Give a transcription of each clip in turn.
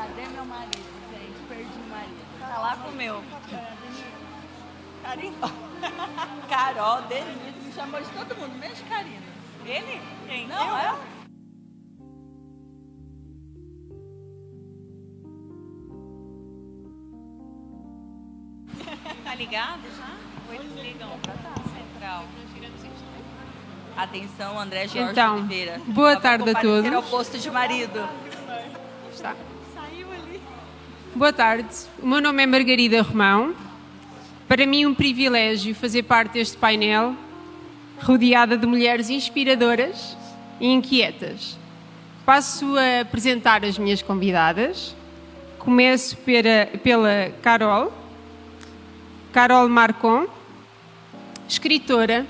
Cadê meu marido, gente? Perdi o marido. Tá lá com o meu. Karina. Carol, Denise, me chamou de todo mundo, menos de Karina. Ele? Quem? Não, eu. Tá ligado já? Ou eles ligam pra central? Atenção, André Jorge Então, Oliveira. boa tarde a todos. Ao posto de marido. Está. Saiu ali. Boa tarde, o meu nome é Margarida Romão. Para mim é um privilégio fazer parte deste painel, rodeada de mulheres inspiradoras e inquietas. Passo a apresentar as minhas convidadas. Começo pela Carol Marcon, escritora,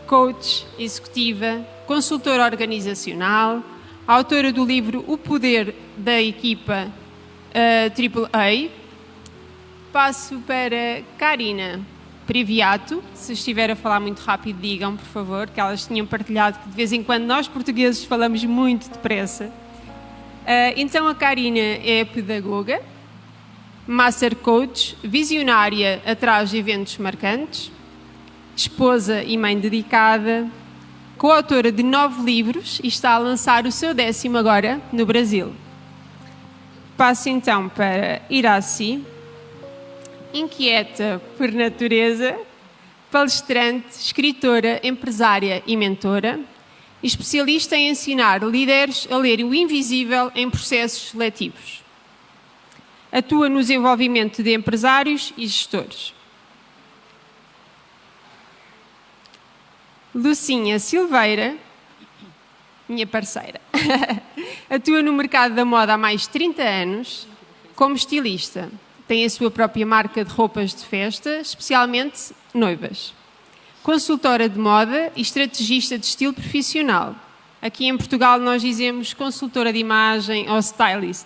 coach executiva, consultora organizacional, autora do livro O Poder da Equipa AAA. Passo para Karina Priviato. Se estiver a falar muito rápido, digam, por favor, que elas tinham partilhado que de vez em quando nós portugueses falamos muito depressa. Então a Karina é pedagoga, master coach, visionária atrás de eventos marcantes, esposa e mãe dedicada, coautora de 9 livros e está a lançar o seu 10º agora no Brasil. Passo então para Iraci, inquieta por natureza, palestrante, escritora, empresária e mentora, especialista em ensinar líderes a ler o invisível em processos seletivos. Atua no desenvolvimento de empresários e gestores. Lucinha Silveira, minha parceira, atua no mercado da moda há mais de 30 anos como estilista. Tem a sua própria marca de roupas de festa, especialmente noivas. Consultora de moda e estrategista de estilo profissional. Aqui em Portugal nós dizemos consultora de imagem ou stylist.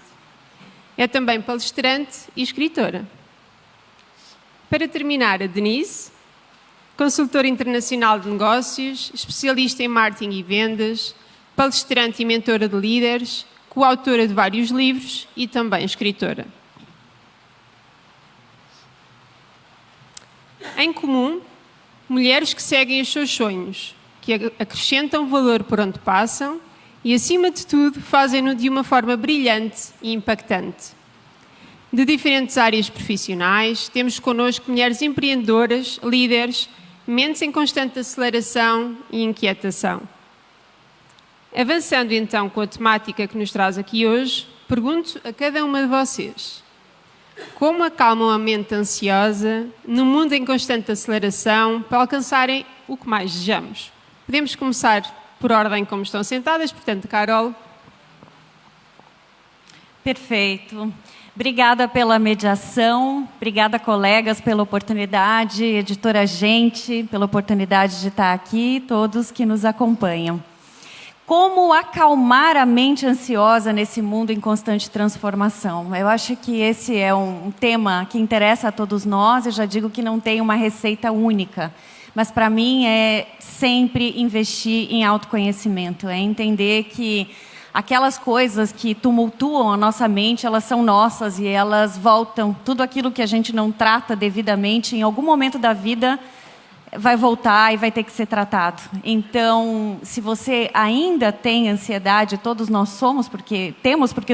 É também palestrante e escritora. Para terminar, a Denise, consultora internacional de negócios, especialista em marketing e vendas, palestrante e mentora de líderes, coautora de vários livros e também escritora. Em comum, mulheres que seguem os seus sonhos, que acrescentam valor por onde passam e, acima de tudo, fazem-no de uma forma brilhante e impactante. De diferentes áreas profissionais, temos connosco mulheres empreendedoras, líderes, mentes em constante aceleração e inquietação. Avançando então com a temática que nos traz aqui hoje, pergunto a cada uma de vocês: como acalmam a mente ansiosa no mundo em constante aceleração para alcançarem o que mais desejamos? Podemos começar por ordem como estão sentadas, portanto, Carol. Perfeito. Obrigada pela mediação, obrigada, colegas, pela oportunidade, editora Gente, pela oportunidade de estar aqui, todos que nos acompanham. Como acalmar a mente ansiosa nesse mundo em constante transformação? Eu acho que esse é um tema que interessa a todos nós. Eu já digo que não tem uma receita única, mas para mim é sempre investir em autoconhecimento, é entender que aquelas coisas que tumultuam a nossa mente, elas são nossas e elas voltam. Tudo aquilo que a gente não trata devidamente, em algum momento da vida, vai voltar e vai ter que ser tratado. Então, se você ainda tem ansiedade, todos nós somos, porque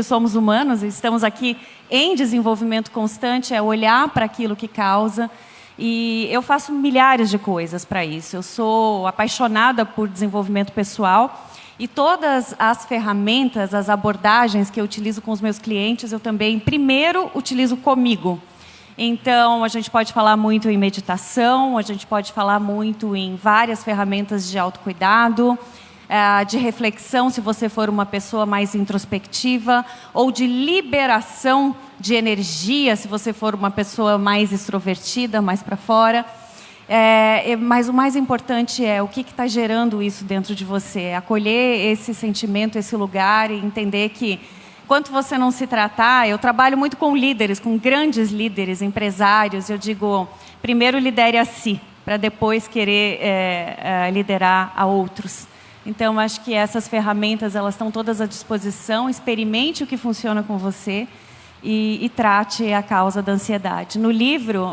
somos humanos e estamos aqui em desenvolvimento constante, é olhar para aquilo que causa. E eu faço milhares de coisas para isso. Eu sou apaixonada por desenvolvimento pessoal e todas as ferramentas, as abordagens que eu utilizo com os meus clientes, eu também primeiro utilizo comigo. Então, a gente pode falar muito em meditação, a gente pode falar muito em várias ferramentas de autocuidado, de reflexão, se você for uma pessoa mais introspectiva, ou de liberação de energia, se você for uma pessoa mais extrovertida, mais para fora. Mas o mais importante é o que está gerando isso dentro de você, acolher esse sentimento, esse lugar e entender que enquanto você não se tratar, eu trabalho muito com líderes, com grandes líderes, empresários. Eu digo, primeiro lidere a si, para depois querer liderar a outros. Então, acho que essas ferramentas elas estão todas à disposição. Experimente o que funciona com você. e trate a causa da ansiedade. No livro,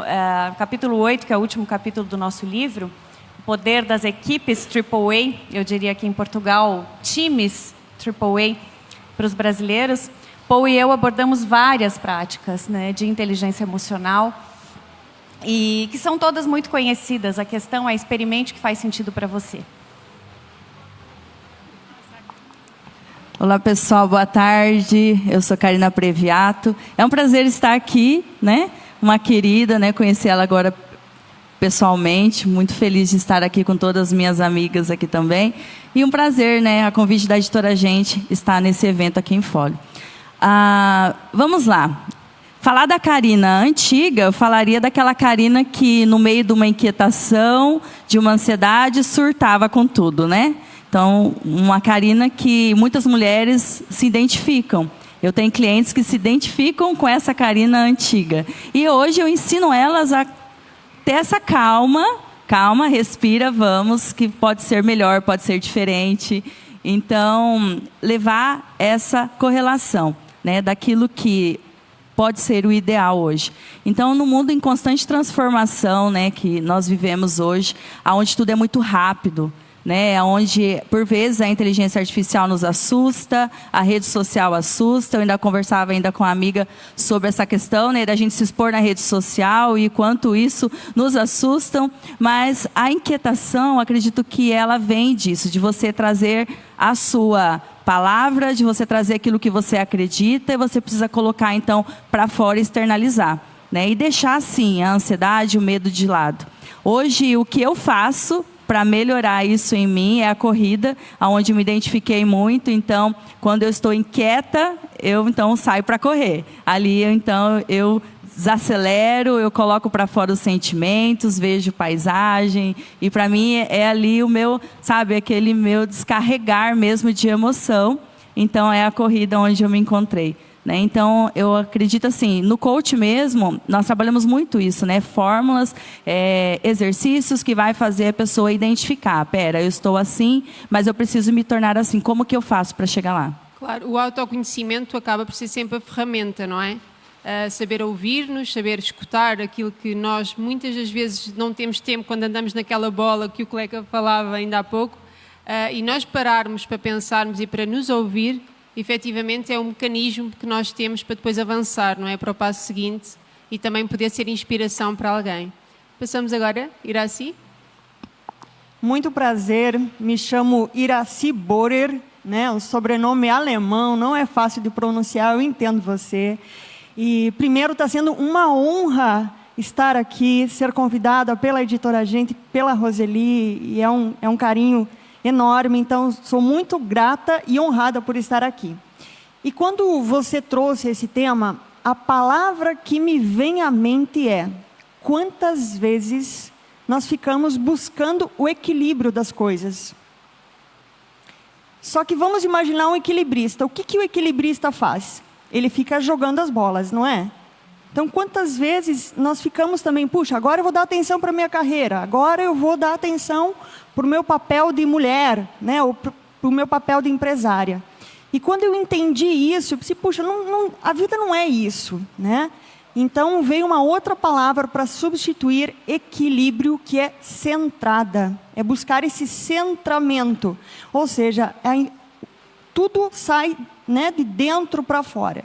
capítulo 8, que é o último capítulo do nosso livro, o poder das equipes AAA, eu diria aqui em Portugal, times AAA para os brasileiros, Paul e eu abordamos várias práticas, né, de inteligência emocional, e que são todas muito conhecidas. A questão é experimente o que faz sentido para você. Olá, pessoal, boa tarde. Eu sou Karina Previato. É um prazer estar aqui, né? Uma querida, né? Conheci ela agora pessoalmente. Muito feliz de estar aqui com todas as minhas amigas aqui também. E um prazer, né? A convite da editora Gente estar nesse evento aqui em Fólio. Vamos lá. Falar da Karina antiga, eu falaria daquela Karina que, no meio de uma inquietação, de uma ansiedade, surtava com tudo, né? Então, uma Karina que muitas mulheres se identificam. Eu tenho clientes que se identificam com essa Karina antiga. E hoje eu ensino elas a ter essa calma, respira, vamos, que pode ser melhor, pode ser diferente. Então, levar essa correlação, né, daquilo que pode ser o ideal hoje. Então, no mundo em constante transformação, né, que nós vivemos hoje, onde tudo é muito rápido, né, onde, por vezes, a inteligência artificial nos assusta, a rede social assusta. Eu ainda conversava com uma amiga sobre essa questão, né, da gente se expor na rede social e quanto isso nos assusta. Mas a inquietação, acredito que ela vem disso, de você trazer a sua palavra, de você trazer aquilo que você acredita, e você precisa colocar, então, para fora e externalizar, né, e deixar, assim, a ansiedade, o medo de lado. Hoje, o que eu faço para melhorar isso em mim é a corrida, onde me identifiquei muito. Então, quando eu estou inquieta, eu então saio para correr. Ali, então, eu desacelero, eu coloco para fora os sentimentos, vejo paisagem, e para mim é ali o meu, sabe, aquele meu descarregar mesmo de emoção. Então, é a corrida onde eu me encontrei, né? Então, eu acredito assim, no coach mesmo, nós trabalhamos muito isso, né? Fórmulas, exercícios que vai fazer a pessoa identificar. Pera, eu estou assim, mas eu preciso me tornar assim. Como que eu faço para chegar lá? Claro, o autoconhecimento acaba por ser sempre a ferramenta, não é? Saber ouvir-nos, saber escutar aquilo que nós muitas das vezes não temos tempo quando andamos naquela bola que o colega falava ainda há pouco, e nós pararmos para pensarmos e para nos ouvir, efetivamente é um mecanismo que nós temos para depois avançar, não é? Para o passo seguinte e também poder ser inspiração para alguém. Passamos agora, Iraci. Muito prazer, me chamo Iraci Borer, né? O sobrenome é alemão, não é fácil de pronunciar, eu entendo você. E primeiro está sendo uma honra estar aqui, ser convidada pela editora Gente, pela Roseli, e é um carinho enorme. Então, sou muito grata e honrada por estar aqui. E quando você trouxe esse tema, a palavra que me vem à mente é: quantas vezes nós ficamos buscando o equilíbrio das coisas? Só que vamos imaginar um equilibrista. O que o equilibrista faz? Ele fica jogando as bolas, não é? Então, quantas vezes nós ficamos também, puxa, agora eu vou dar atenção para a minha carreira, agora eu vou dar atenção para o meu papel de mulher, né, ou para o meu papel de empresária. E quando eu entendi isso, eu pensei, puxa, a vida não é isso, né? Então, veio uma outra palavra para substituir equilíbrio, que é centrada. É buscar esse centramento. Ou seja, tudo sai, né, de dentro para fora.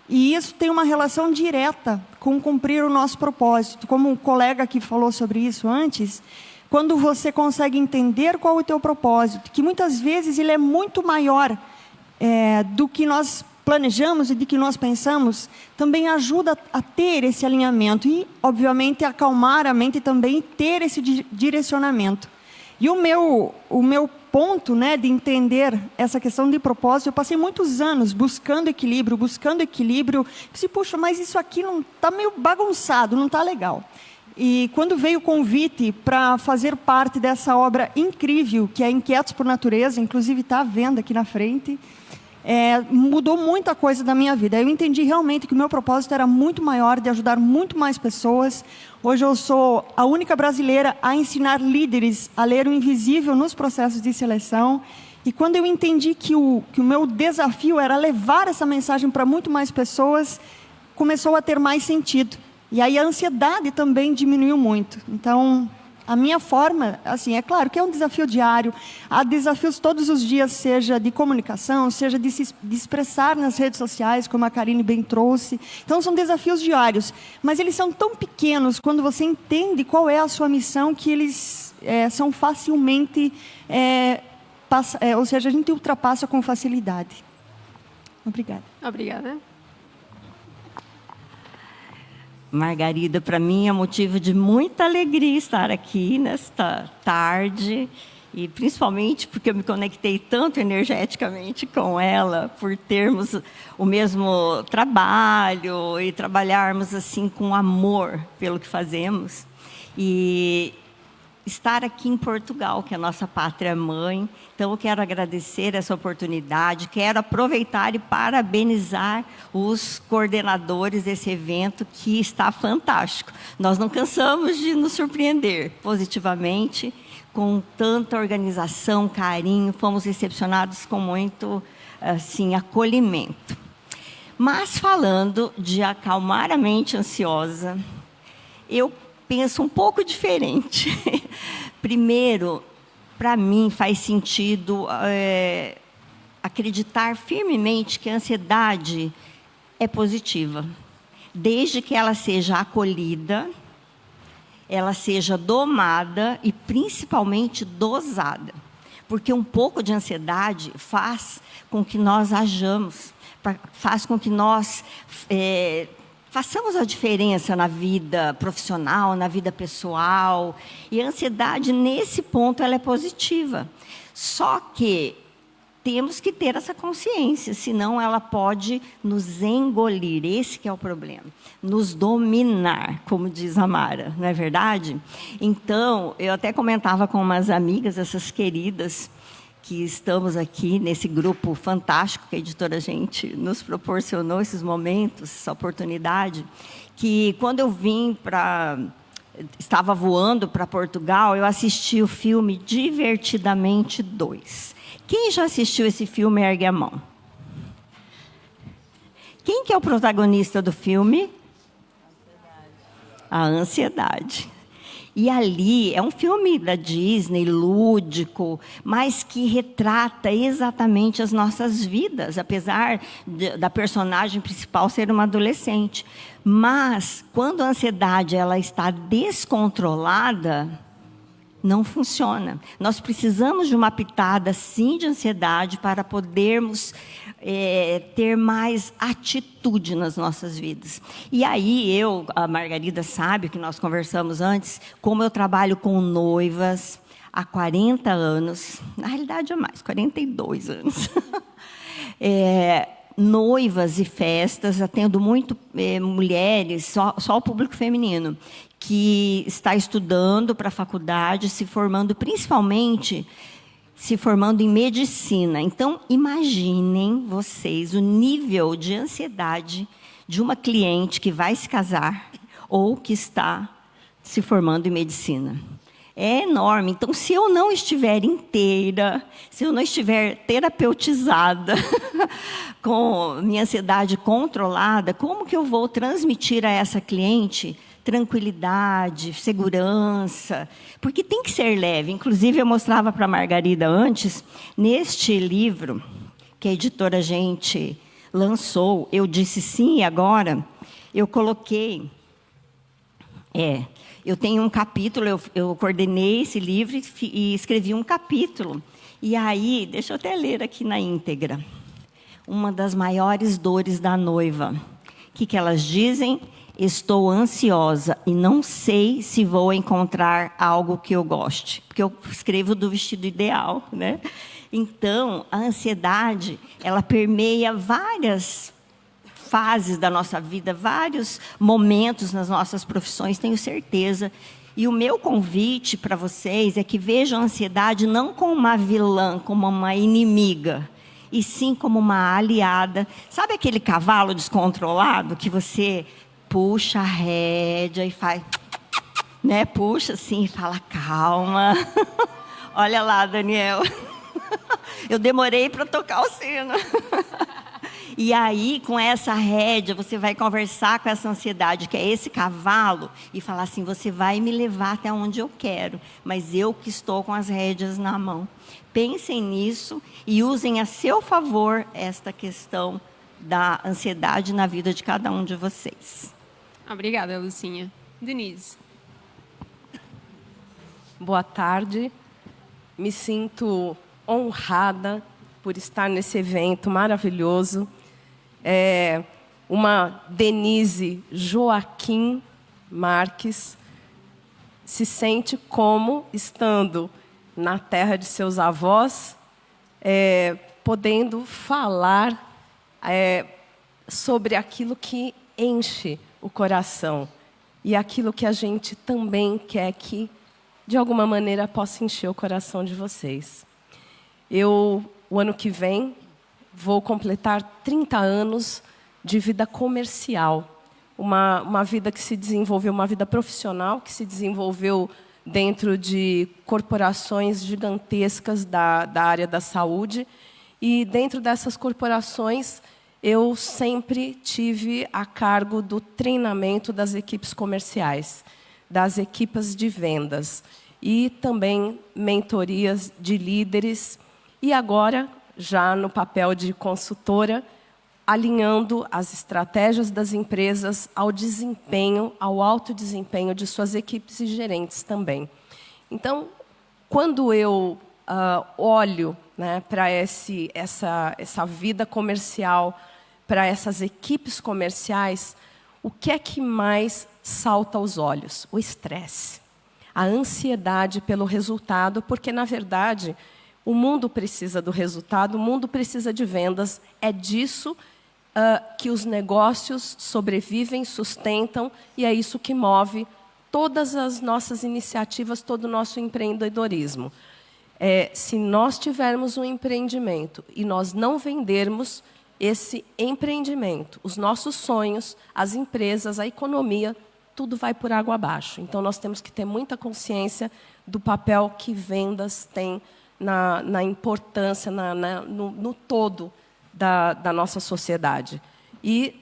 E isso tem uma relação direta com cumprir o nosso propósito. Como um colega que falou sobre isso antes, quando você consegue entender qual é o teu propósito, que muitas vezes ele é muito maior do que nós planejamos e do que nós pensamos, também ajuda a ter esse alinhamento e, obviamente, acalmar a mente e também ter esse direcionamento. E o meu ponto, né, de entender essa questão de propósito, eu passei muitos anos buscando equilíbrio. Pensei, puxa, mas isso aqui não está meio bagunçado, não está legal. E quando veio o convite para fazer parte dessa obra incrível, que é Inquietos por Natureza, inclusive está à venda aqui na frente, mudou muita coisa da minha vida. Eu entendi realmente que o meu propósito era muito maior, de ajudar muito mais pessoas. Hoje eu sou a única brasileira a ensinar líderes a ler o invisível nos processos de seleção. E quando eu entendi que o meu desafio era levar essa mensagem para muito mais pessoas, começou a ter mais sentido. E aí a ansiedade também diminuiu muito. Então, a minha forma, assim, é claro que é um desafio diário. Há desafios todos os dias, seja de comunicação, seja de se expressar nas redes sociais, como a Karine bem trouxe. Então, são desafios diários. Mas eles são tão pequenos, quando você entende qual é a sua missão, que eles são facilmente... ou seja, a gente ultrapassa com facilidade. Obrigada. Obrigada. Margarida, para mim é motivo de muita alegria estar aqui nesta tarde, e principalmente porque eu me conectei tanto energeticamente com ela, por termos o mesmo trabalho e trabalharmos assim com amor pelo que fazemos. E estar aqui em Portugal, que é a nossa pátria mãe. Então, eu quero agradecer essa oportunidade, quero aproveitar e parabenizar os coordenadores desse evento, que está fantástico. Nós não cansamos de nos surpreender positivamente, com tanta organização, carinho, fomos recepcionados com muito assim, acolhimento. Mas, falando de acalmar a mente ansiosa, eu penso um pouco diferente. Primeiro, para mim faz sentido acreditar firmemente que a ansiedade é positiva, desde que ela seja acolhida, ela seja domada e principalmente dosada. Porque um pouco de ansiedade faz com que nós hajamos, faz com que nós façamos a diferença na vida profissional, na vida pessoal. E a ansiedade, nesse ponto, ela é positiva. Só que temos que ter essa consciência, senão ela pode nos engolir. Esse que é o problema. Nos dominar, como diz a Mara, não é verdade? Então, eu até comentava com umas amigas, essas queridas, que estamos aqui nesse grupo fantástico que a Editora Gente nos proporcionou, esses momentos, essa oportunidade, que quando eu estava voando para Portugal, eu assisti o filme Divertidamente 2. Quem já assistiu esse filme, ergue a mão. Quem que é o protagonista do filme? A ansiedade. E ali é um filme da Disney, lúdico, mas que retrata exatamente as nossas vidas, apesar da personagem principal ser uma adolescente. Mas, quando a ansiedade ela está descontrolada, não funciona. Nós precisamos de uma pitada, sim, de ansiedade para podermos ter mais atitude nas nossas vidas. E aí, a Margarida sabe, que nós conversamos antes, como eu trabalho com noivas há 40 anos, na realidade é mais, 42 anos. Noivas e festas, atendo muito mulheres, só o público feminino, que está estudando para a faculdade, se formando principalmente, se formando em medicina. Então, imaginem vocês o nível de ansiedade de uma cliente que vai se casar ou que está se formando em medicina. É enorme. Então, se eu não estiver inteira, se eu não estiver terapeutizada, com minha ansiedade controlada, como que eu vou transmitir a essa cliente tranquilidade, segurança? Porque tem que ser leve. Inclusive, eu mostrava para a Margarida antes, neste livro que a Editora Gente lançou, Eu Disse Sim e Agora, eu coloquei... eu tenho um capítulo, eu coordenei esse livro e escrevi um capítulo. E aí, deixa eu até ler aqui na íntegra. Uma das maiores dores da noiva. O que elas dizem? Estou ansiosa e não sei se vou encontrar algo que eu goste. Porque eu escrevo do vestido ideal, né? Então, a ansiedade, ela permeia várias fases da nossa vida, vários momentos nas nossas profissões, tenho certeza. E o meu convite para vocês é que vejam a ansiedade não como uma vilã, como uma inimiga, e sim como uma aliada. Sabe aquele cavalo descontrolado que você puxa a rédea e faz, né? Puxa assim e fala, calma. Olha lá, Daniel. Eu demorei para tocar o sino. E aí, com essa rédea, você vai conversar com essa ansiedade, que é esse cavalo, e falar assim, você vai me levar até onde eu quero, mas eu que estou com as rédeas na mão. Pensem nisso e usem a seu favor esta questão da ansiedade na vida de cada um de vocês. Obrigada, Lucinha. Denise. Boa tarde. Me sinto honrada por estar nesse evento maravilhoso. Uma Denise Joaquim Marques se sente como estando na terra de seus avós, podendo falar sobre aquilo que enche o coração e aquilo que a gente também quer que, de alguma maneira, possa encher o coração de vocês. O ano que vem, vou completar 30 anos de vida comercial. Uma vida que se desenvolveu, uma vida profissional que se desenvolveu dentro de corporações gigantescas da área da saúde. E dentro dessas corporações, eu sempre tive a cargo do treinamento das equipes comerciais, das equipes de vendas e também mentorias de líderes. E agora, já no papel de consultora, alinhando as estratégias das empresas ao desempenho, ao alto desempenho de suas equipes e gerentes também. Então, quando eu olho, né, para essa vida comercial, para essas equipes comerciais, o que é que mais salta aos olhos? O estresse, a ansiedade pelo resultado, porque, na verdade, o mundo precisa do resultado, o mundo precisa de vendas, é disso que os negócios sobrevivem, sustentam, e é isso que move todas as nossas iniciativas, todo o nosso empreendedorismo. Se nós tivermos um empreendimento e nós não vendermos esse empreendimento, os nossos sonhos, as empresas, a economia, tudo vai por água abaixo. Então, nós temos que ter muita consciência do papel que vendas têm na importância, no todo da nossa sociedade. E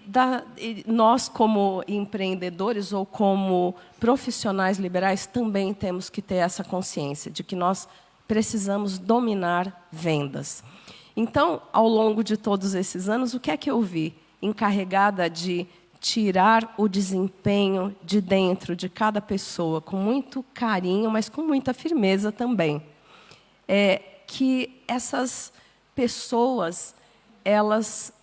nós, como empreendedores ou como profissionais liberais, também temos que ter essa consciência de que nós precisamos dominar vendas. Então, ao longo de todos esses anos, o que é que eu vi? Encarregada de tirar o desempenho de dentro de cada pessoa, com muito carinho, mas com muita firmeza também. Que essas pessoas, elas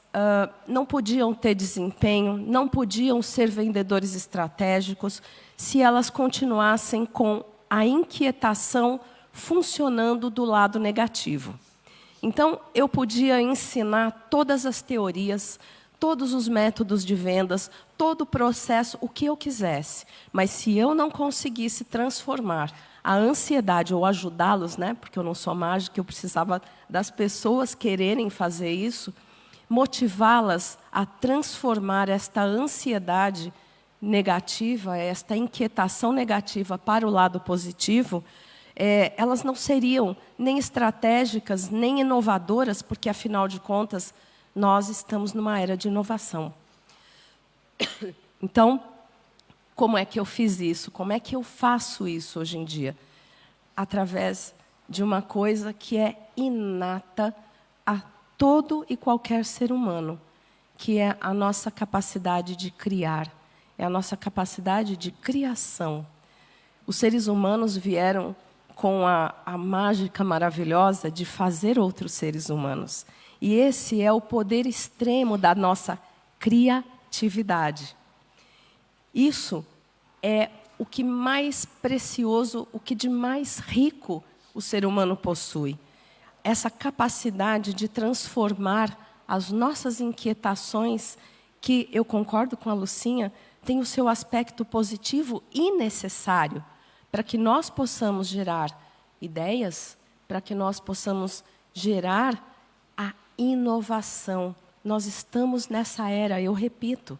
não podiam ter desempenho, não podiam ser vendedores estratégicos, se elas continuassem com a inquietação funcionando do lado negativo. Então, eu podia ensinar todas as teorias, todos os métodos de vendas, todo o processo, o que eu quisesse. Mas se eu não conseguisse transformar a ansiedade ou ajudá-los, né, porque eu não sou mágica, eu precisava das pessoas quererem fazer isso, motivá-las a transformar esta ansiedade negativa, esta inquietação negativa para o lado positivo, elas não seriam nem estratégicas, nem inovadoras, porque, afinal de contas, nós estamos numa era de inovação. Então, como é que eu fiz isso? Como é que eu faço isso hoje em dia? Através de uma coisa que é inata a todo e qualquer ser humano, que é a nossa capacidade de criar, é a nossa capacidade de criação. Os seres humanos vieram com a mágica maravilhosa de fazer outros seres humanos. E esse é o poder extremo da nossa criatividade. Isso é o que mais precioso, o que de mais rico o ser humano possui. Essa capacidade de transformar as nossas inquietações, que eu concordo com a Lucinha, tem o seu aspecto positivo e necessário, para que nós possamos gerar ideias, para que nós possamos gerar a inovação. Nós estamos nessa era, eu repito,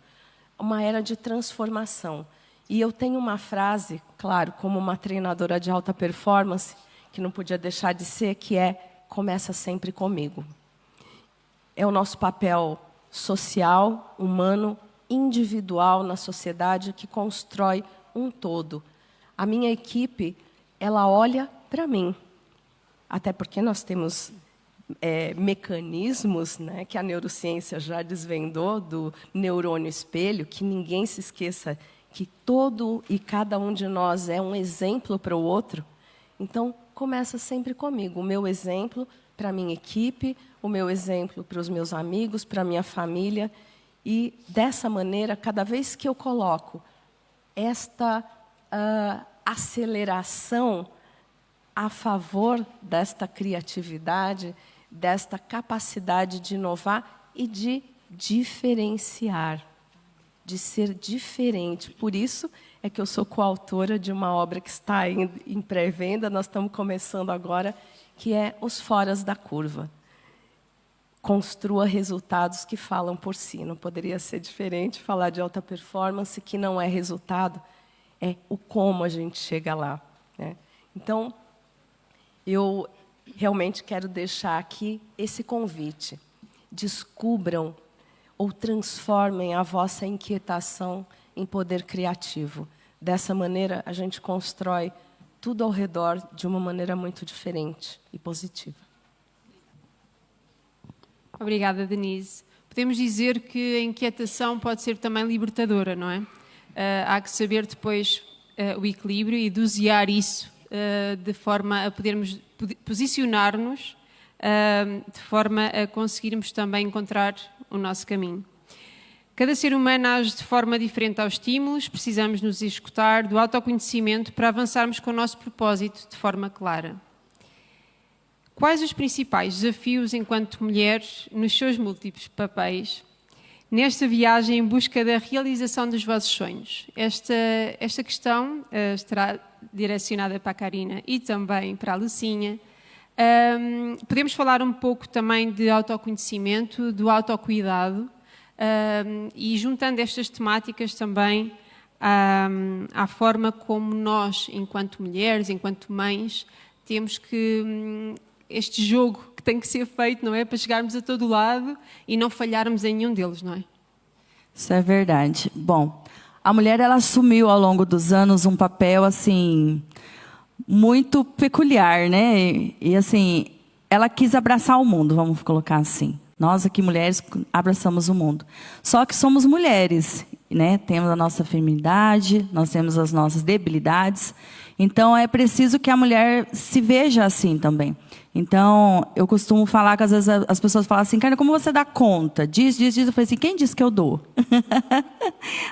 uma era de transformação. E eu tenho uma frase, claro, como uma treinadora de alta performance, que não podia deixar de ser, que é: começa sempre comigo. É o nosso papel social, humano, individual na sociedade que constrói um todo. A minha equipe, ela olha para mim, até porque nós temos mecanismos, né, que a neurociência já desvendou do neurônio espelho, que ninguém se esqueça que todo e cada um de nós é um exemplo para o outro. Então, começa sempre comigo. O meu exemplo para a minha equipe, o meu exemplo para os meus amigos, para a minha família. E, dessa maneira, cada vez que eu coloco esta aceleração a favor desta criatividade, desta capacidade de inovar e de diferenciar, de ser diferente. Por isso é que eu sou coautora de uma obra que está em pré-venda, nós estamos começando agora, que é Os Foras da Curva. Construa resultados que falam por si. Não poderia ser diferente falar de alta performance, que não é resultado, é o como a gente chega lá, né? Então, eu realmente quero deixar aqui esse convite. Descubram ou transformem a vossa inquietação em poder criativo. Dessa maneira, a gente constrói tudo ao redor de uma maneira muito diferente e positiva. Obrigada, Denise. Podemos dizer que a inquietação pode ser também libertadora, não é? Há que saber depois o equilíbrio e dosear isso de forma a podermos posicionar-nos, de forma a conseguirmos também encontrar o nosso caminho. Cada ser humano age de forma diferente aos estímulos, precisamos nos escutar do autoconhecimento para avançarmos com o nosso propósito de forma clara. Quais os principais desafios enquanto mulher nos seus múltiplos papéis nesta viagem em busca da realização dos vossos sonhos? Esta questão estará direcionada para a Karina e também para a Lucinha. Podemos falar um pouco também de autoconhecimento, do autocuidado, e juntando estas temáticas também à forma como nós, enquanto mulheres, enquanto mães, temos que este jogo que tem que ser feito, não é, para chegarmos a todo lado e não falharmos em nenhum deles, não é? Isso é verdade. Bom, a mulher ela assumiu ao longo dos anos um papel assim muito peculiar, né? E assim, ela quis abraçar o mundo, vamos colocar assim. Nós aqui mulheres abraçamos o mundo. Só que somos mulheres, né? Temos a nossa feminilidade, nós temos as nossas debilidades. Então é preciso que a mulher se veja assim também. Então, eu costumo falar que às vezes as pessoas falam assim, cara, como você dá conta? Diz. Eu falei assim, quem disse que eu dou?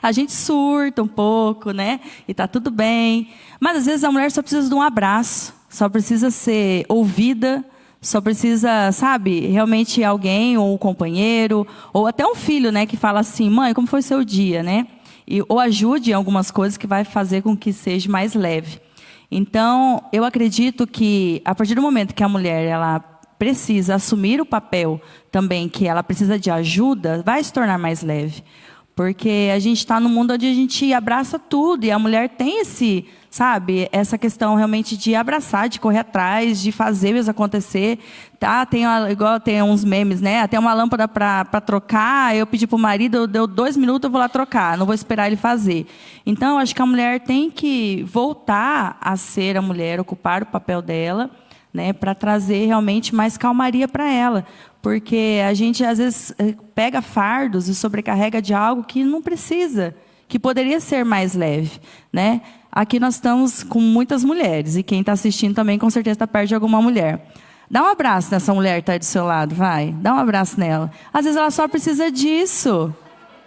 A gente surta um pouco, né? E tá tudo bem. Mas às vezes a mulher só precisa de um abraço, só precisa ser ouvida, só precisa, sabe, realmente alguém, ou um companheiro, ou até um filho, né, que fala assim, mãe, como foi seu dia, né? Ou ajude em algumas coisas que vai fazer com que seja mais leve. Então, eu acredito que, a partir do momento que a mulher ela precisa assumir o papel também, que ela precisa de ajuda, vai se tornar mais leve. Porque a gente está num mundo onde a gente abraça tudo, e a mulher tem sabe, essa questão realmente de abraçar, de correr atrás, de fazer isso acontecer. Tá? Igual tem uns memes, né? Até uma lâmpada para trocar, eu pedi para o marido, deu 2 minutos, eu vou lá trocar, não vou esperar ele fazer. Então, eu acho que a mulher tem que voltar a ser a mulher, ocupar o papel dela, né, para trazer realmente mais calmaria para ela. Porque a gente, às vezes, pega fardos e sobrecarrega de algo que não precisa, que poderia ser mais leve, né? Aqui nós estamos com muitas mulheres, e quem está assistindo também, com certeza, está perto de alguma mulher. Dá um abraço nessa mulher que está do seu lado, vai. Dá um abraço nela. Às vezes ela só precisa disso.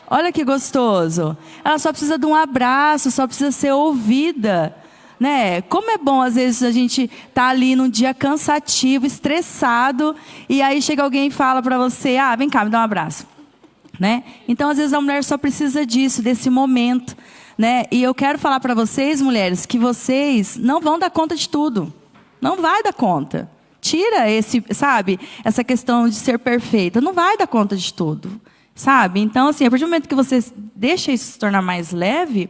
Olha que gostoso. Ela só precisa de um abraço, só precisa ser ouvida. Né? Como é bom, às vezes, a gente tá ali num dia cansativo, estressado, e aí chega alguém e fala para você, vem cá, me dá um abraço. Né? Então, às vezes, a mulher só precisa disso, desse momento. Né? E eu quero falar para vocês, mulheres, que vocês não vão dar conta de tudo. Não vai dar conta. Tira essa questão de ser perfeita. Não vai dar conta de tudo. Sabe? Então, assim, a partir do momento que você deixa isso se tornar mais leve,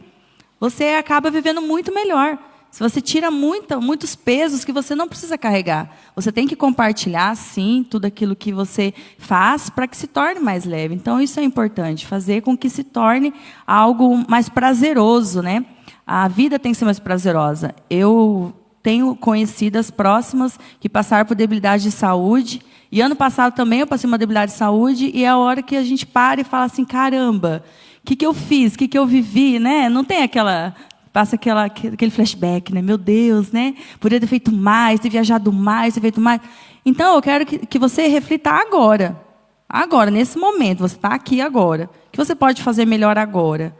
você acaba vivendo muito melhor. Se você tira muitos pesos que você não precisa carregar. Você tem que compartilhar, sim, tudo aquilo que você faz para que se torne mais leve. Então, isso é importante, fazer com que se torne algo mais prazeroso, né? A vida tem que ser mais prazerosa. Eu tenho conhecidas próximas que passaram por debilidade de saúde. E ano passado também eu passei uma debilidade de saúde. E é a hora que a gente para e fala assim, caramba, o que eu fiz? O que eu vivi? Né? Não tem aquela... Passa aquele flashback, né? Meu Deus, né? Poderia ter feito mais, ter viajado mais, ter feito mais. Então, eu quero que você reflita agora. Agora, nesse momento. Você está aqui agora. O que você pode fazer melhor agora?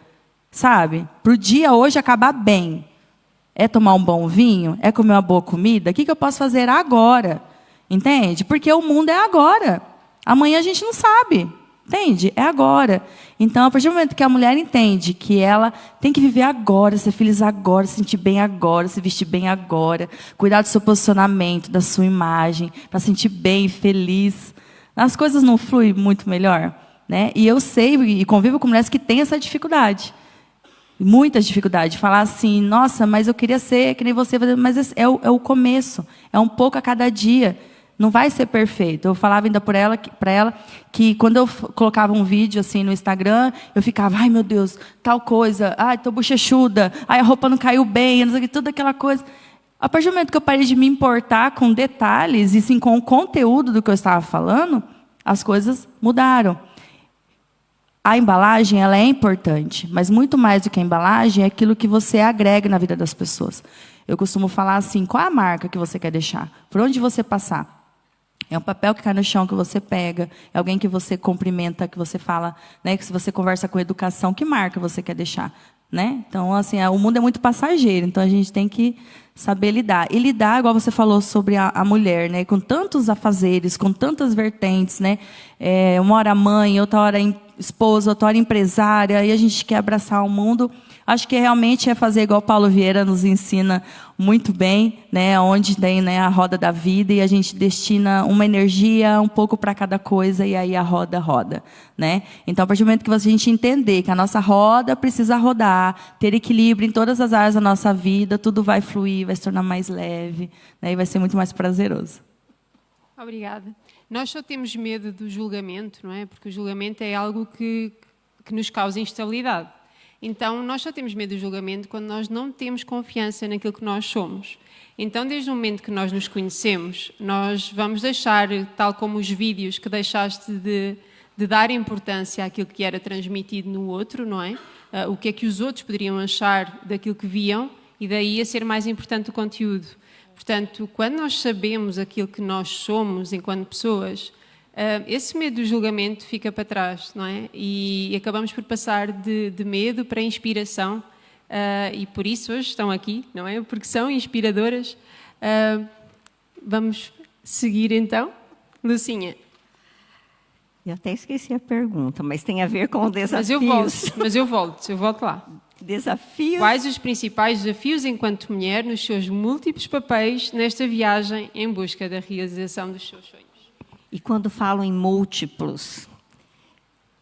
Sabe? Para o dia hoje acabar bem. É tomar um bom vinho? É comer uma boa comida? O que eu posso fazer agora? Entende? Porque o mundo é agora. Amanhã a gente não sabe. Entende? É agora. Então, a partir do momento que a mulher entende que ela tem que viver agora, ser feliz agora, se sentir bem agora, se vestir bem agora, cuidar do seu posicionamento, da sua imagem, para se sentir bem, feliz, as coisas não fluem muito melhor, né? E eu sei e convivo com mulheres que têm essa dificuldade. Muita dificuldade. Falar assim, nossa, mas eu queria ser que nem você, mas é o começo. É um pouco a cada dia. Não vai ser perfeito. Eu falava ainda para ela que quando eu colocava um vídeo assim no Instagram, eu ficava, ai meu Deus, tal coisa, ai, tô bochechuda, ai, a roupa não caiu bem, não sei o que, toda aquela coisa. A partir do momento que eu parei de me importar com detalhes e sim com o conteúdo do que eu estava falando, as coisas mudaram. A embalagem, ela é importante, mas muito mais do que a embalagem é aquilo que você agrega na vida das pessoas. Eu costumo falar assim, qual é a marca que você quer deixar? Por onde você passar? É um papel que cai no chão que você pega, é alguém que você cumprimenta, que você fala, né, que se você conversa com educação, que marca você quer deixar? Né? Então, assim, o mundo é muito passageiro, então a gente tem que saber lidar. E lidar, igual você falou sobre a mulher, né, com tantos afazeres, com tantas vertentes, né? Uma hora mãe, outra hora esposa, outra hora empresária, e a gente quer abraçar o mundo. Acho que realmente é fazer igual Paulo Vieira nos ensina muito bem, né, onde tem, né, a roda da vida e a gente destina uma energia um pouco para cada coisa e aí a roda roda, né? Então, a partir do momento que a gente entender que a nossa roda precisa rodar, ter equilíbrio em todas as áreas da nossa vida, tudo vai fluir, vai se tornar mais leve, né, e vai ser muito mais prazeroso. Obrigada. Nós só temos medo do julgamento, não é? Porque o julgamento é algo que nos causa instabilidade. Então, nós só temos medo do julgamento quando nós não temos confiança naquilo que nós somos. Então, desde o momento que nós nos conhecemos, nós vamos deixar, tal como os vídeos, que deixaste de dar importância àquilo que era transmitido no outro, não é? O que é que os outros poderiam achar daquilo que viam, e daí a ser mais importante o conteúdo. Portanto, quando nós sabemos aquilo que nós somos enquanto pessoas, esse medo do julgamento fica para trás, não é? E acabamos por passar de medo para inspiração, e por isso hoje estão aqui, não é? Porque são inspiradoras. Vamos seguir então. Lucinha. Eu até esqueci a pergunta, mas tem a ver com desafios. Mas eu volto lá. Desafios. Quais os principais desafios enquanto mulher nos seus múltiplos papéis nesta viagem em busca da realização dos seus sonhos? E quando falo em múltiplos,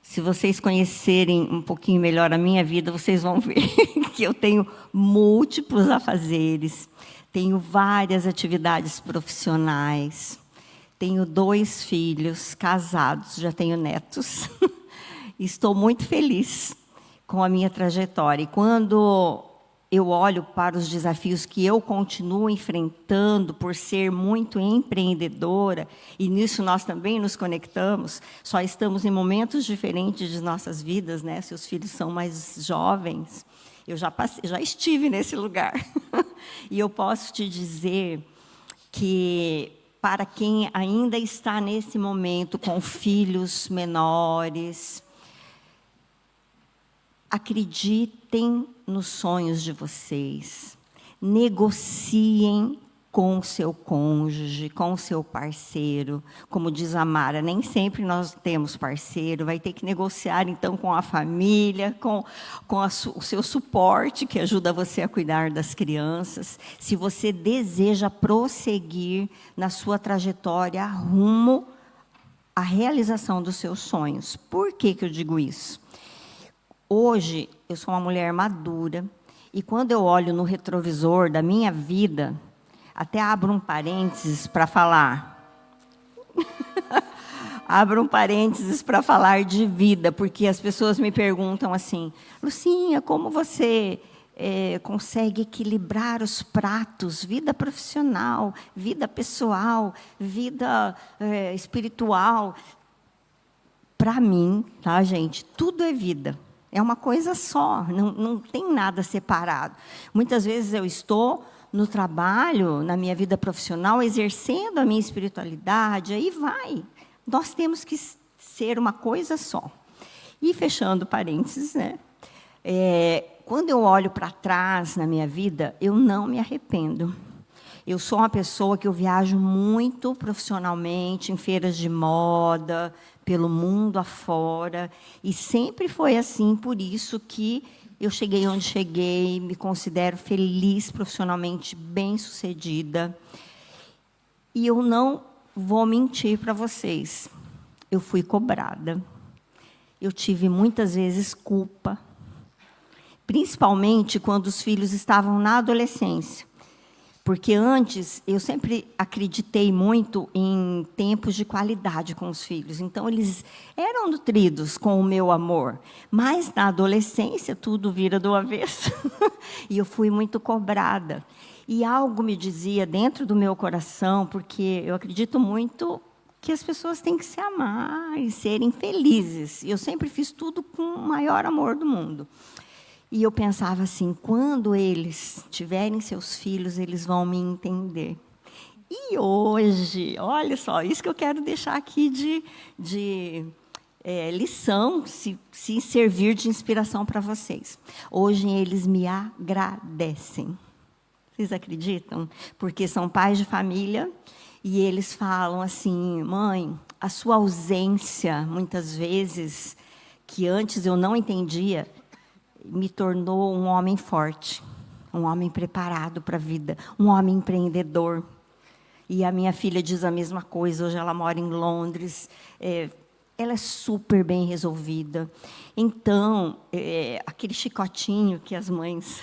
se vocês conhecerem um pouquinho melhor a minha vida, vocês vão ver que eu tenho múltiplos afazeres, tenho várias atividades profissionais, tenho 2 filhos casados, já tenho netos. Estou muito feliz com a minha trajetória. E quando eu olho para os desafios que eu continuo enfrentando por ser muito empreendedora, e nisso nós também nos conectamos, só estamos em momentos diferentes de nossas vidas, né? Seus filhos são mais jovens, eu já estive nesse lugar. E eu posso te dizer que, para quem ainda está nesse momento com filhos menores, acreditem nos sonhos de vocês. Negociem com o seu cônjuge, com o seu parceiro. Como diz a Mara, nem sempre nós temos parceiro. Vai ter que negociar, então, com a família, com o seu suporte, que ajuda você a cuidar das crianças. Se você deseja prosseguir na sua trajetória rumo à realização dos seus sonhos. Por que eu digo isso? Hoje, eu sou uma mulher madura E quando eu olho no retrovisor da minha vida, até abro um parênteses para falar. Abro um parênteses para falar de vida, porque as pessoas me perguntam assim, Lucinha, como você consegue equilibrar os pratos, vida profissional, vida pessoal, vida espiritual? Para mim, tá, gente, tudo é vida. É uma coisa só, não tem nada separado. Muitas vezes eu estou no trabalho, na minha vida profissional, exercendo a minha espiritualidade, aí vai. Nós temos que ser uma coisa só. E fechando parênteses, né? Quando eu olho para trás na minha vida, eu não me arrependo. Eu sou uma pessoa que eu viajo muito profissionalmente, em feiras de moda, pelo mundo afora, e sempre foi assim, por isso que eu cheguei onde cheguei, me considero feliz profissionalmente, bem-sucedida. E eu não vou mentir para vocês, eu fui cobrada. Eu tive muitas vezes culpa, principalmente quando os filhos estavam na adolescência. Porque antes, eu sempre acreditei muito em tempos de qualidade com os filhos. Então, eles eram nutridos com o meu amor. Mas, na adolescência, tudo vira do avesso. E eu fui muito cobrada. E algo me dizia dentro do meu coração, porque eu acredito muito que as pessoas têm que se amar e serem felizes. E eu sempre fiz tudo com o maior amor do mundo. E eu pensava assim, quando eles tiverem seus filhos, eles vão me entender. E hoje, olha só, isso que eu quero deixar aqui de lição, se servir de inspiração para vocês. Hoje eles me agradecem. Vocês acreditam? Porque são pais de família e eles falam assim, mãe, a sua ausência, muitas vezes, que antes eu não entendia, me tornou um homem forte, um homem preparado para a vida, um homem empreendedor. E a minha filha diz a mesma coisa, hoje ela mora em Londres, ela é super bem resolvida. Então, aquele chicotinho que as mães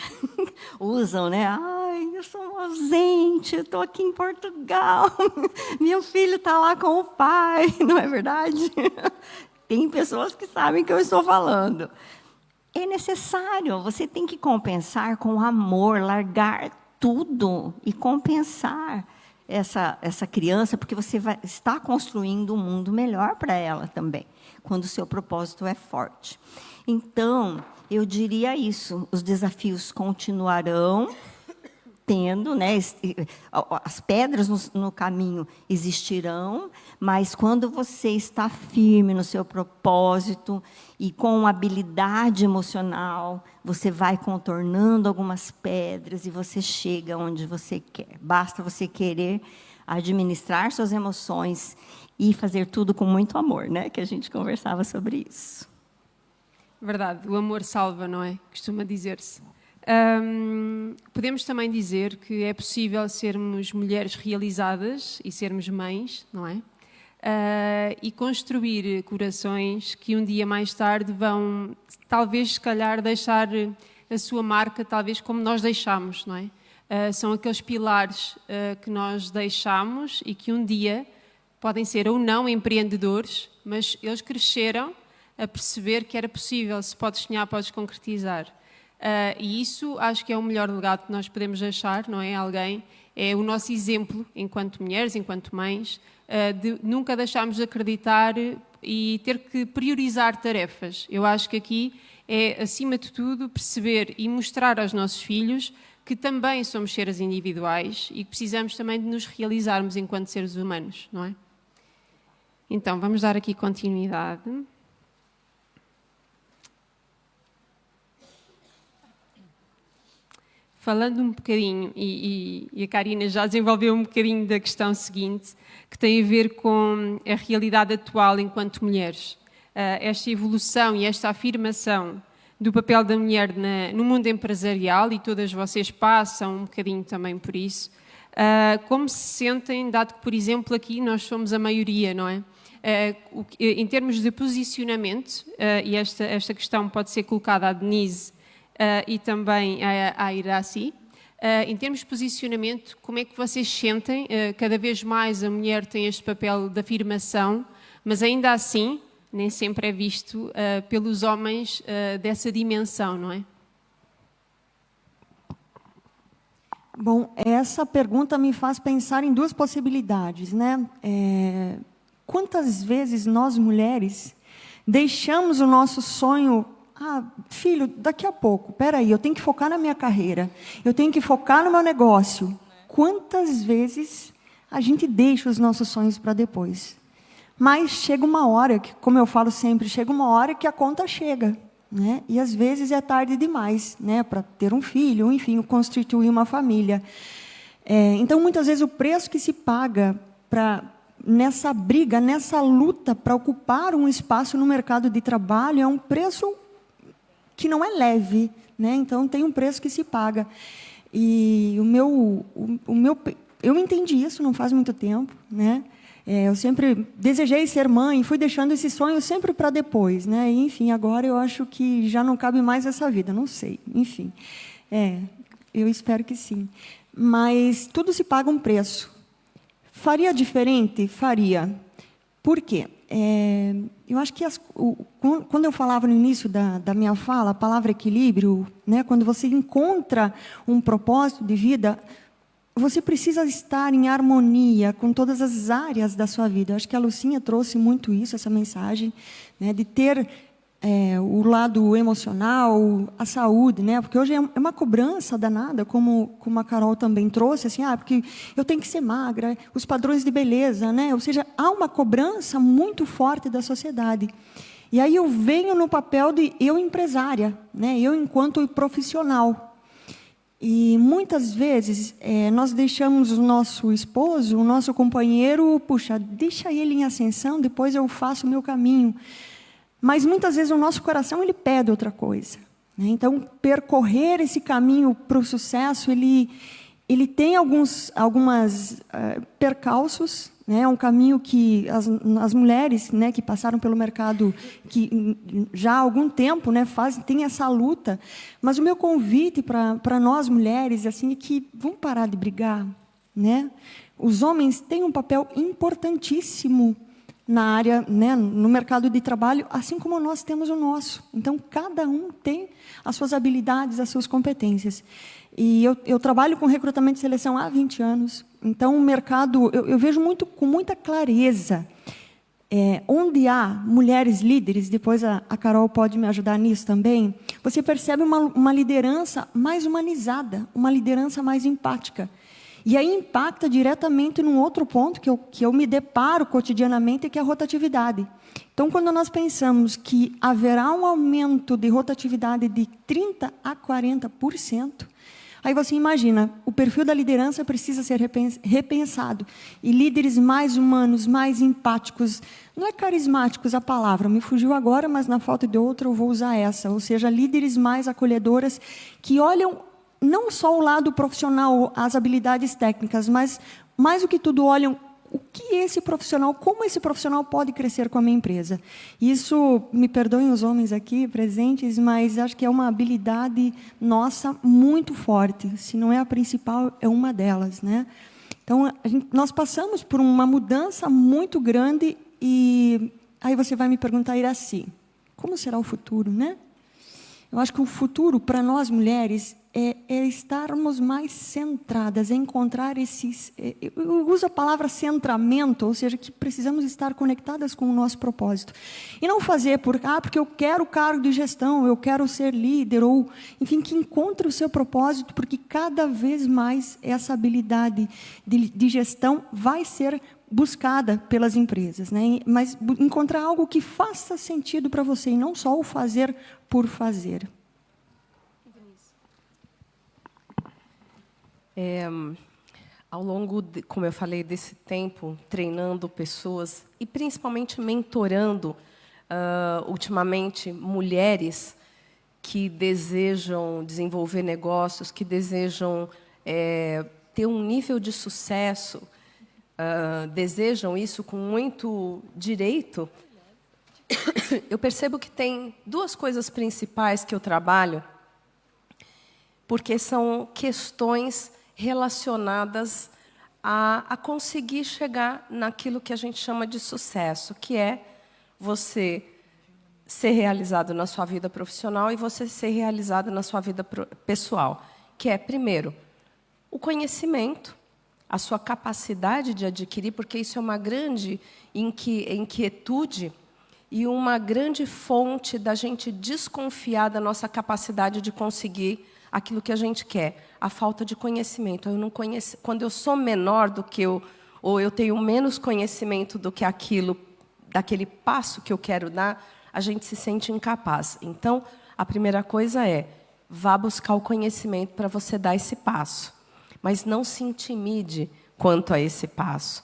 usam, né? Ai, eu sou ausente, eu estou aqui em Portugal, meu filho está lá com o pai, não é verdade? Tem pessoas que sabem o que eu estou falando. É necessário, você tem que compensar com amor, largar tudo e compensar essa criança, porque você está construindo um mundo melhor para ela também, quando o seu propósito é forte. Então, eu diria isso, os desafios continuarão tendo, né, as pedras no caminho existirão, mas quando você está firme no seu propósito e com habilidade emocional, você vai contornando algumas pedras e você chega onde você quer. Basta você querer administrar suas emoções e fazer tudo com muito amor, né? Que a gente conversava sobre isso. Verdade, o amor salva, não é? Costuma dizer-se. Podemos também dizer que é possível sermos mulheres realizadas e sermos mães, não é? E construir corações que um dia mais tarde vão, talvez, se calhar, deixar a sua marca, talvez como nós deixamos, não é? São aqueles pilares que nós deixamos e que um dia podem ser ou não empreendedores, mas eles cresceram a perceber que era possível, se podes sonhar, podes concretizar. E isso acho que é o melhor legado que nós podemos deixar, não é? Alguém, é o nosso exemplo enquanto mulheres, enquanto mães, de nunca deixarmos de acreditar e ter que priorizar tarefas. Eu acho que aqui é, acima de tudo, perceber e mostrar aos nossos filhos que também somos seres individuais e que precisamos também de nos realizarmos enquanto seres humanos, não é? Então, vamos dar aqui continuidade. Falando um bocadinho, e a Karina já desenvolveu um bocadinho da questão seguinte, que tem a ver com a realidade atual enquanto mulheres. Esta evolução e esta afirmação do papel da mulher no mundo empresarial, e todas vocês passam um bocadinho também por isso, como se sentem, dado que, por exemplo, aqui nós somos a maioria, não é? Em termos de posicionamento, e esta questão pode ser colocada à Denise, e também à Iraci. Em termos de posicionamento, como é que vocês sentem? Cada vez mais a mulher tem este papel de afirmação, mas ainda assim nem sempre é visto pelos homens dessa dimensão, não é? Bom, essa pergunta me faz pensar em duas possibilidades, né? Quantas vezes nós, mulheres, deixamos o nosso sonho... filho, daqui a pouco, peraí, eu tenho que focar na minha carreira, eu tenho que focar no meu negócio. Quantas vezes a gente deixa os nossos sonhos para depois? Mas chega uma hora, que, como eu falo sempre, chega uma hora que a conta chega, né? E às vezes é tarde demais, né? Para ter um filho, enfim, constituir uma família. Então, muitas vezes, o preço que se paga nessa briga, nessa luta para ocupar um espaço no mercado de trabalho é um preço que não é leve, né? Então tem um preço que se paga. E eu entendi isso não faz muito tempo, né? Eu sempre desejei ser mãe, fui deixando esse sonho sempre para depois, né? E, enfim, agora eu acho que já não cabe mais essa vida, não sei, enfim. Eu espero que sim. Mas tudo se paga um preço. Faria diferente? Faria. Por quê? Eu acho que quando eu falava no início da minha fala, a palavra equilíbrio, né, quando você encontra um propósito de vida, você precisa estar em harmonia com todas as áreas da sua vida. Eu acho que a Lucinha trouxe muito isso, essa mensagem, né, de ter o lado emocional, a saúde, né? Porque hoje é uma cobrança danada, como a Carol também trouxe, assim, porque eu tenho que ser magra, os padrões de beleza, né? Ou seja, há uma cobrança muito forte da sociedade. E aí eu venho no papel de eu empresária, né? Eu enquanto profissional. E muitas vezes nós deixamos o nosso esposo, o nosso companheiro, puxa, deixa ele em ascensão, depois eu faço o meu caminho. Mas, muitas vezes, o nosso coração ele pede outra coisa, né? Então, percorrer esse caminho para o sucesso, ele tem alguns percalços, né? É um caminho que as mulheres, né, que passaram pelo mercado que já há algum tempo, né, tem essa luta. Mas o meu convite para nós, mulheres, assim, é que vamos parar de brigar, né? Os homens têm um papel importantíssimo na área, né, no mercado de trabalho, assim como nós temos o nosso. Então, cada um tem as suas habilidades, as suas competências. E eu trabalho com recrutamento e seleção há 20 anos. Então, o mercado, eu vejo com muita clareza, onde há mulheres líderes, depois a Carol pode me ajudar nisso também, você percebe uma liderança mais humanizada, uma liderança mais empática. E aí impacta diretamente num outro ponto que eu me deparo cotidianamente, que é a rotatividade. Então, quando nós pensamos que haverá um aumento de rotatividade de 30% a 40%, aí você imagina, o perfil da liderança precisa ser repensado. E líderes mais humanos, mais empáticos, não é carismáticos a palavra, me fugiu agora, mas na falta de outra eu vou usar essa. Ou seja, líderes mais acolhedoras, que olham não só o lado profissional, as habilidades técnicas, mas, mais do que tudo, olham como esse profissional pode crescer com a minha empresa. Isso, me perdoem os homens aqui presentes, mas acho que é uma habilidade nossa muito forte. Se não é a principal, é uma delas, né? Então, nós passamos por uma mudança muito grande e aí você vai me perguntar, Iraci, como será o futuro, né? Eu acho que o futuro, para nós mulheres, é estarmos mais centradas, é encontrar esses... Eu uso a palavra centramento, ou seja, que precisamos estar conectadas com o nosso propósito. E não fazer porque eu quero cargo de gestão, eu quero ser líder, ou, enfim, que encontre o seu propósito, porque cada vez mais essa habilidade de gestão vai ser buscada pelas empresas, né? Mas encontrar algo que faça sentido para você, e não só o fazer por fazer. Ao longo, como eu falei, desse tempo, treinando pessoas e principalmente mentorando, ultimamente, mulheres que desejam desenvolver negócios, que desejam ter um nível de sucesso, desejam isso com muito direito, eu percebo que tem duas coisas principais que eu trabalho, porque são questões relacionadas a conseguir chegar naquilo que a gente chama de sucesso, que é você ser realizado na sua vida profissional e você ser realizado na sua vida pessoal, que é, primeiro, o conhecimento, a sua capacidade de adquirir, porque isso é uma grande inquietude e uma grande fonte da gente desconfiar da nossa capacidade de conseguir aquilo que a gente quer, a falta de conhecimento. Eu não conheço, quando eu sou menor do que ou eu tenho menos conhecimento do que aquilo, daquele passo que eu quero dar, a gente se sente incapaz. Então, a primeira coisa é, vá buscar o conhecimento para você dar esse passo. Mas não se intimide quanto a esse passo.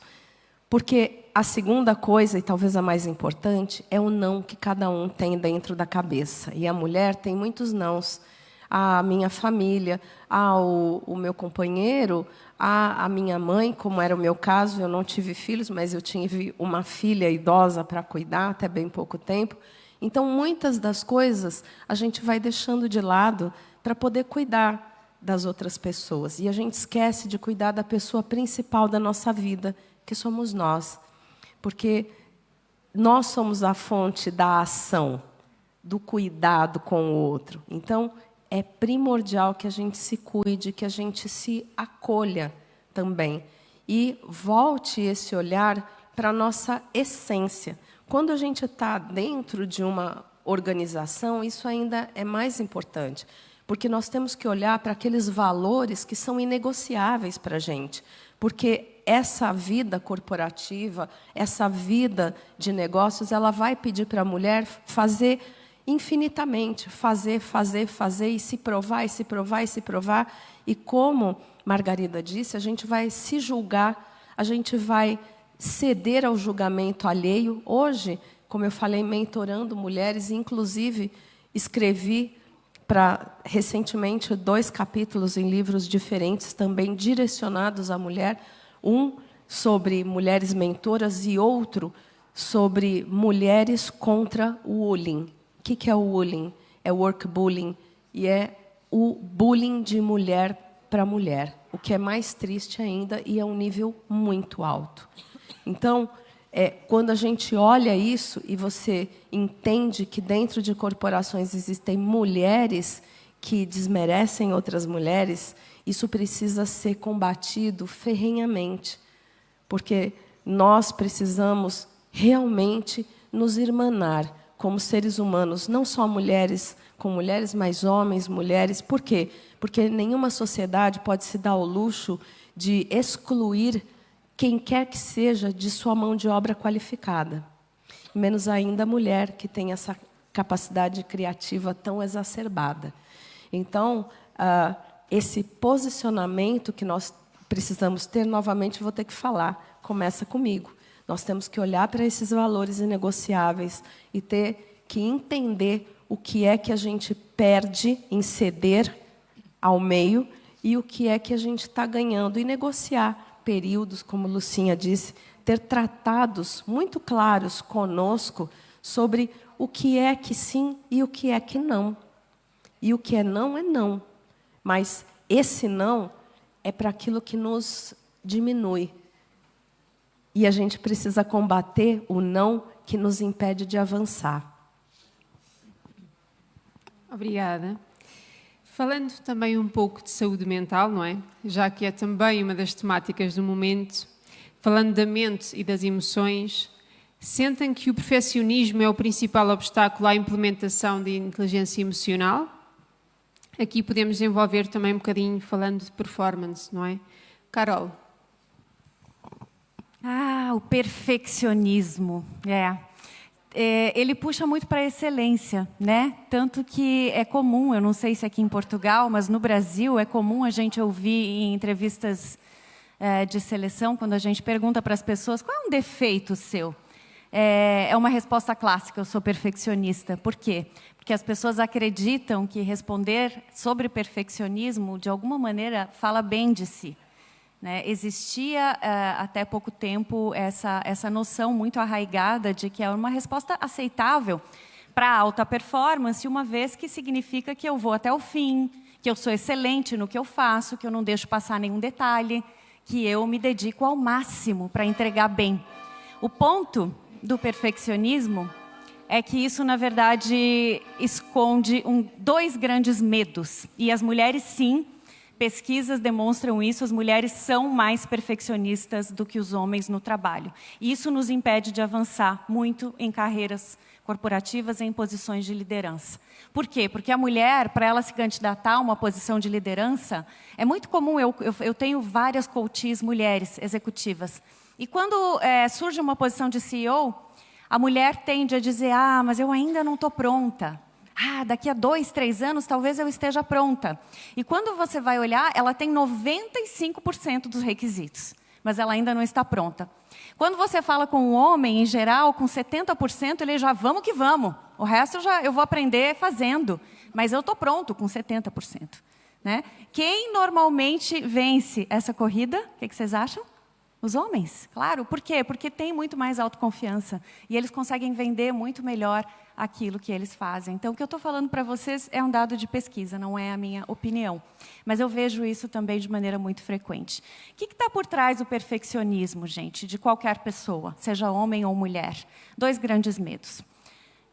Porque a segunda coisa, e talvez a mais importante, é o não que cada um tem dentro da cabeça. E a mulher tem muitos nãos. A minha família, o meu companheiro, a minha mãe, como era o meu caso, eu não tive filhos, mas eu tive uma filha idosa para cuidar até bem pouco tempo. Então, muitas das coisas a gente vai deixando de lado para poder cuidar das outras pessoas. E a gente esquece de cuidar da pessoa principal da nossa vida, que somos nós. Porque nós somos a fonte da ação, do cuidado com o outro. Então, é primordial que a gente se cuide, que a gente se acolha também. E volte esse olhar para a nossa essência. Quando a gente está dentro de uma organização, isso ainda é mais importante. Porque nós temos que olhar para aqueles valores que são inegociáveis para a gente. Porque essa vida corporativa, essa vida de negócios, ela vai pedir para a mulher fazer infinitamente, fazer, e se provar, e se provar, e se provar. E como Margarida disse, a gente vai se julgar, a gente vai ceder ao julgamento alheio. Hoje, como eu falei, mentorando mulheres, inclusive escrevi recentemente 2 capítulos em livros diferentes, também direcionados à mulher, um sobre mulheres mentoras e outro sobre mulheres contra o bullying. O que é o bullying? É work bullying e é o bullying de mulher para mulher, o que é mais triste ainda e é um nível muito alto. Então, quando a gente olha isso e você entende que dentro de corporações existem mulheres que desmerecem outras mulheres, isso precisa ser combatido ferrenhamente, porque nós precisamos realmente nos irmanar como seres humanos, não só mulheres com mulheres, mas homens, mulheres. Por quê? Porque nenhuma sociedade pode se dar ao luxo de excluir quem quer que seja de sua mão de obra qualificada. Menos ainda a mulher, que tem essa capacidade criativa tão exacerbada. Então, esse posicionamento que nós precisamos ter, novamente vou ter que falar, começa comigo. Nós temos que olhar para esses valores inegociáveis e ter que entender o que é que a gente perde em ceder ao meio e o que é que a gente está ganhando e negociar períodos, como Lucinha disse, ter tratados muito claros conosco sobre o que é que sim e o que é que não. E o que é não, mas esse não é para aquilo que nos diminui. E a gente precisa combater o não que nos impede de avançar. Obrigada. Falando também um pouco de saúde mental, não é? Já que é também uma das temáticas do momento, falando da mente e das emoções, sentem que o perfeccionismo é o principal obstáculo à implementação de inteligência emocional? Aqui podemos desenvolver também um bocadinho falando de performance, não é? Carol. O perfeccionismo, ele puxa muito para a excelência, né? Tanto que é comum, eu não sei se aqui em Portugal, mas no Brasil é comum a gente ouvir em entrevistas de seleção, quando a gente pergunta para as pessoas qual é um defeito seu. É uma resposta clássica, eu sou perfeccionista. Por quê? Porque as pessoas acreditam que responder sobre perfeccionismo, de alguma maneira, fala bem de si. Né? Existia, até pouco tempo, essa noção muito arraigada de que é uma resposta aceitável para a alta performance, uma vez que significa que eu vou até o fim, que eu sou excelente no que eu faço, que eu não deixo passar nenhum detalhe, que eu me dedico ao máximo para entregar bem. O ponto do perfeccionismo é que isso, na verdade, esconde dois grandes medos. E as mulheres, sim, pesquisas demonstram isso, as mulheres são mais perfeccionistas do que os homens no trabalho. E isso nos impede de avançar muito em carreiras corporativas e em posições de liderança. Por quê? Porque a mulher, para ela se candidatar a uma posição de liderança, é muito comum, eu tenho várias coaches mulheres executivas, e quando surge uma posição de CEO, a mulher tende a dizer, mas eu ainda não estou pronta. Daqui a 2, 3 anos, talvez eu esteja pronta. E quando você vai olhar, ela tem 95% dos requisitos, mas ela ainda não está pronta. Quando você fala com um homem, em geral, com 70%, ele já, vamos que vamos. O resto eu vou aprender fazendo, mas eu estou pronto com 70%. Né? Quem normalmente vence essa corrida? O que vocês acham? Os homens, claro. Por quê? Porque tem muito mais autoconfiança e eles conseguem vender muito melhor aquilo que eles fazem. Então, o que eu estou falando para vocês é um dado de pesquisa, não é a minha opinião. Mas eu vejo isso também de maneira muito frequente. O que está por trás do perfeccionismo, gente, de qualquer pessoa, seja homem ou mulher? 2 grandes medos.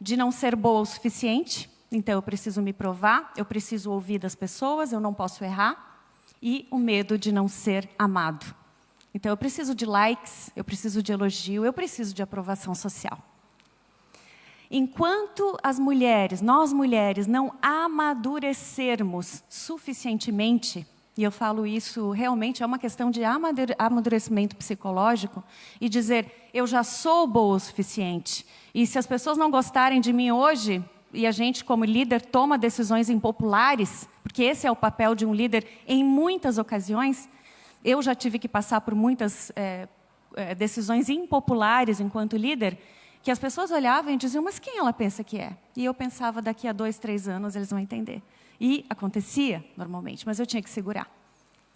De não ser boa o suficiente, então eu preciso me provar, eu preciso ouvir das pessoas, eu não posso errar. E o medo de não ser amado. Então, eu preciso de likes, eu preciso de elogio, eu preciso de aprovação social. Enquanto nós mulheres, não amadurecermos suficientemente, e eu falo isso realmente, é uma questão de amadurecimento psicológico, e dizer, eu já sou boa o suficiente, e se as pessoas não gostarem de mim hoje, e a gente, como líder, toma decisões impopulares, porque esse é o papel de um líder em muitas ocasiões. Eu já tive que passar por muitas decisões impopulares enquanto líder, que as pessoas olhavam e diziam, mas quem ela pensa que é? E eu pensava, daqui a 2, 3 anos eles vão entender. E acontecia, normalmente, mas eu tinha que segurar.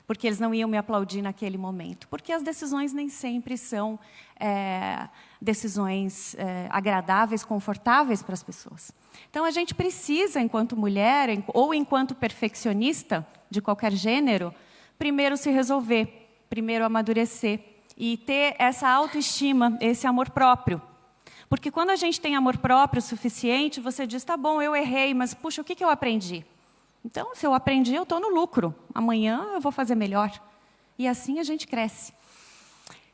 Porque eles não iam me aplaudir naquele momento. Porque as decisões nem sempre são decisões agradáveis, confortáveis para as pessoas. Então, a gente precisa, enquanto mulher, ou enquanto perfeccionista, de qualquer gênero, primeiro se resolver, primeiro amadurecer e ter essa autoestima, esse amor próprio. Porque quando a gente tem amor próprio suficiente, você diz, tá bom, eu errei, mas puxa, o que eu aprendi? Então, se eu aprendi, eu estou no lucro. Amanhã eu vou fazer melhor. E assim a gente cresce.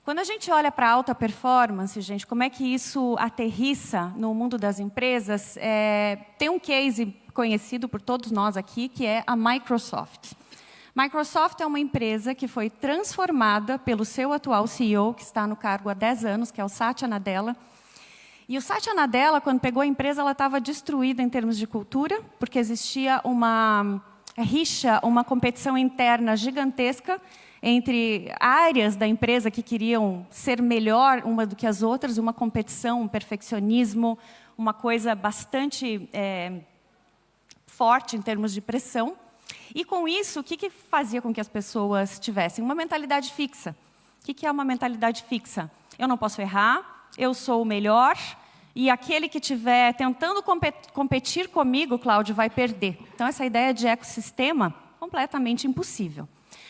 Quando a gente olha para a alta performance, gente, como é que isso aterrissa no mundo das empresas? Tem um case conhecido por todos nós aqui, que é a Microsoft. Microsoft é uma empresa que foi transformada pelo seu atual CEO, que está no cargo há 10 anos, que é o Satya Nadella. E o Satya Nadella, quando pegou a empresa, ela estava destruída em termos de cultura, porque existia uma rixa, uma competição interna gigantesca entre áreas da empresa que queriam ser melhor uma do que as outras, uma competição, um perfeccionismo, uma coisa bastante forte em termos de pressão. E com isso, o que fazia com que as pessoas tivessem? Uma mentalidade fixa. O que é uma mentalidade fixa? Eu não posso errar, eu sou o melhor, e aquele que estiver tentando competir comigo, Cláudio, vai perder. Então, essa ideia de ecossistema, completamente impossível.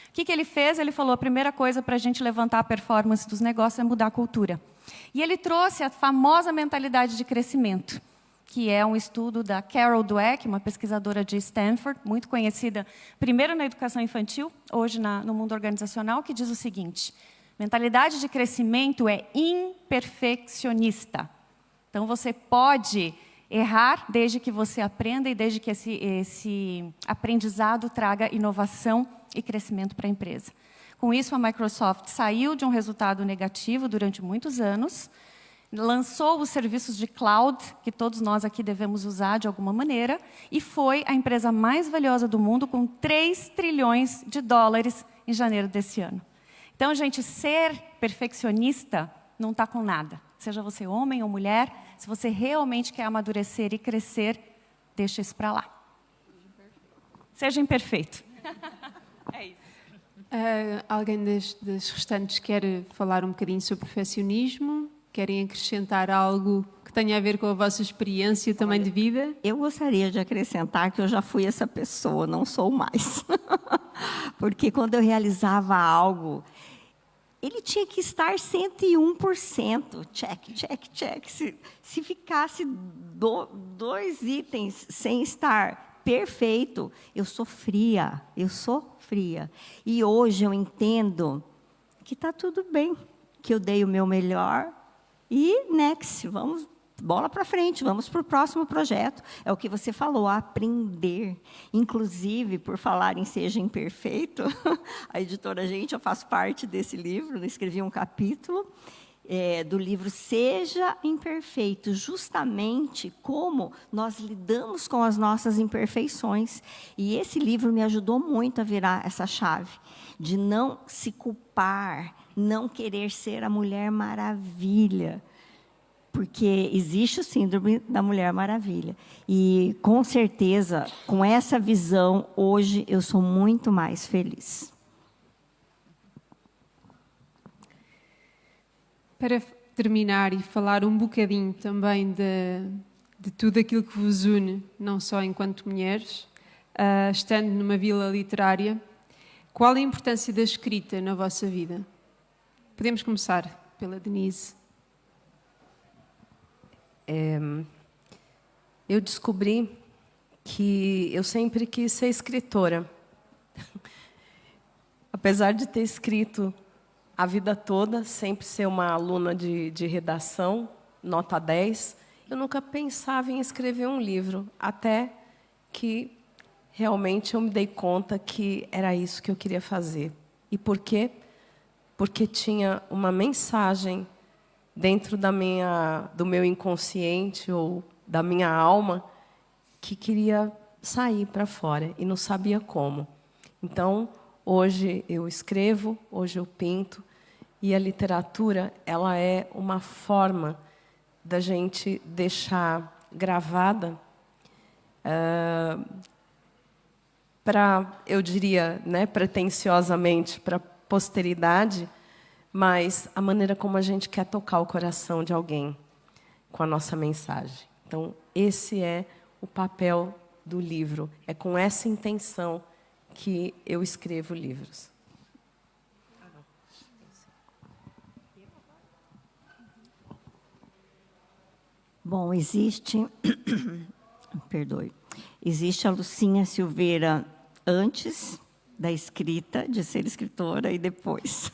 O que ele fez? Ele falou, a primeira coisa para a gente levantar a performance dos negócios é mudar a cultura. E ele trouxe a famosa mentalidade de crescimento, que é um estudo da Carol Dweck, uma pesquisadora de Stanford, muito conhecida, primeiro na educação infantil, hoje no mundo organizacional, que diz o seguinte, mentalidade de crescimento é imperfeccionista. Então, você pode errar desde que você aprenda e desde que esse aprendizado traga inovação e crescimento para a empresa. Com isso, a Microsoft saiu de um resultado negativo durante muitos anos, lançou os serviços de cloud, que todos nós aqui devemos usar de alguma maneira, e foi a empresa mais valiosa do mundo, com 3 trilhões de dólares em janeiro desse ano. Então, gente, ser perfeccionista não está com nada. Seja você homem ou mulher, se você realmente quer amadurecer e crescer, deixa isso para lá. Seja imperfeito. É isso. Alguém das restantes quer falar um bocadinho sobre perfeccionismo? Querem acrescentar algo que tenha a ver com a vossa experiência também de vida? Eu gostaria de acrescentar que eu já fui essa pessoa, não sou mais. Porque quando eu realizava algo, ele tinha que estar 101%. Check, check, check. Se ficasse dois itens sem estar perfeito, eu sofria. E hoje eu entendo que está tudo bem, que eu dei o meu melhor e next, vamos, bola para frente, vamos para o próximo projeto. É o que você falou, aprender. Inclusive, por falar em Seja Imperfeito, a editora Gente, eu faço parte desse livro, eu escrevi um capítulo do livro Seja Imperfeito, justamente como nós lidamos com as nossas imperfeições. E esse livro me ajudou muito a virar essa chave, de não se culpar, não querer ser a Mulher Maravilha, porque existe o síndrome da Mulher Maravilha. E, com certeza, com essa visão, hoje eu sou muito mais feliz. Para terminar e falar um bocadinho também de tudo aquilo que vos une, não só enquanto mulheres, estando numa vila literária, qual a importância da escrita na vossa vida? Podemos começar pela Denise. Eu descobri que eu sempre quis ser escritora. Apesar de ter escrito a vida toda, sempre ser uma aluna de redação, nota 10, eu nunca pensava em escrever um livro, até que realmente eu me dei conta que era isso que eu queria fazer. E por quê? Porque tinha uma mensagem dentro do meu inconsciente ou da minha alma que queria sair para fora e não sabia como. Então, hoje eu escrevo, hoje eu pinto, e a literatura, ela é uma forma da gente deixar gravada para, eu diria, né, pretensiosamente, para a posteridade, mas a maneira como a gente quer tocar o coração de alguém com a nossa mensagem. Então, esse é o papel do livro. É com essa intenção que eu escrevo livros. Bom, existe a Lucinha Silveira antes da escrita, de ser escritora, e depois.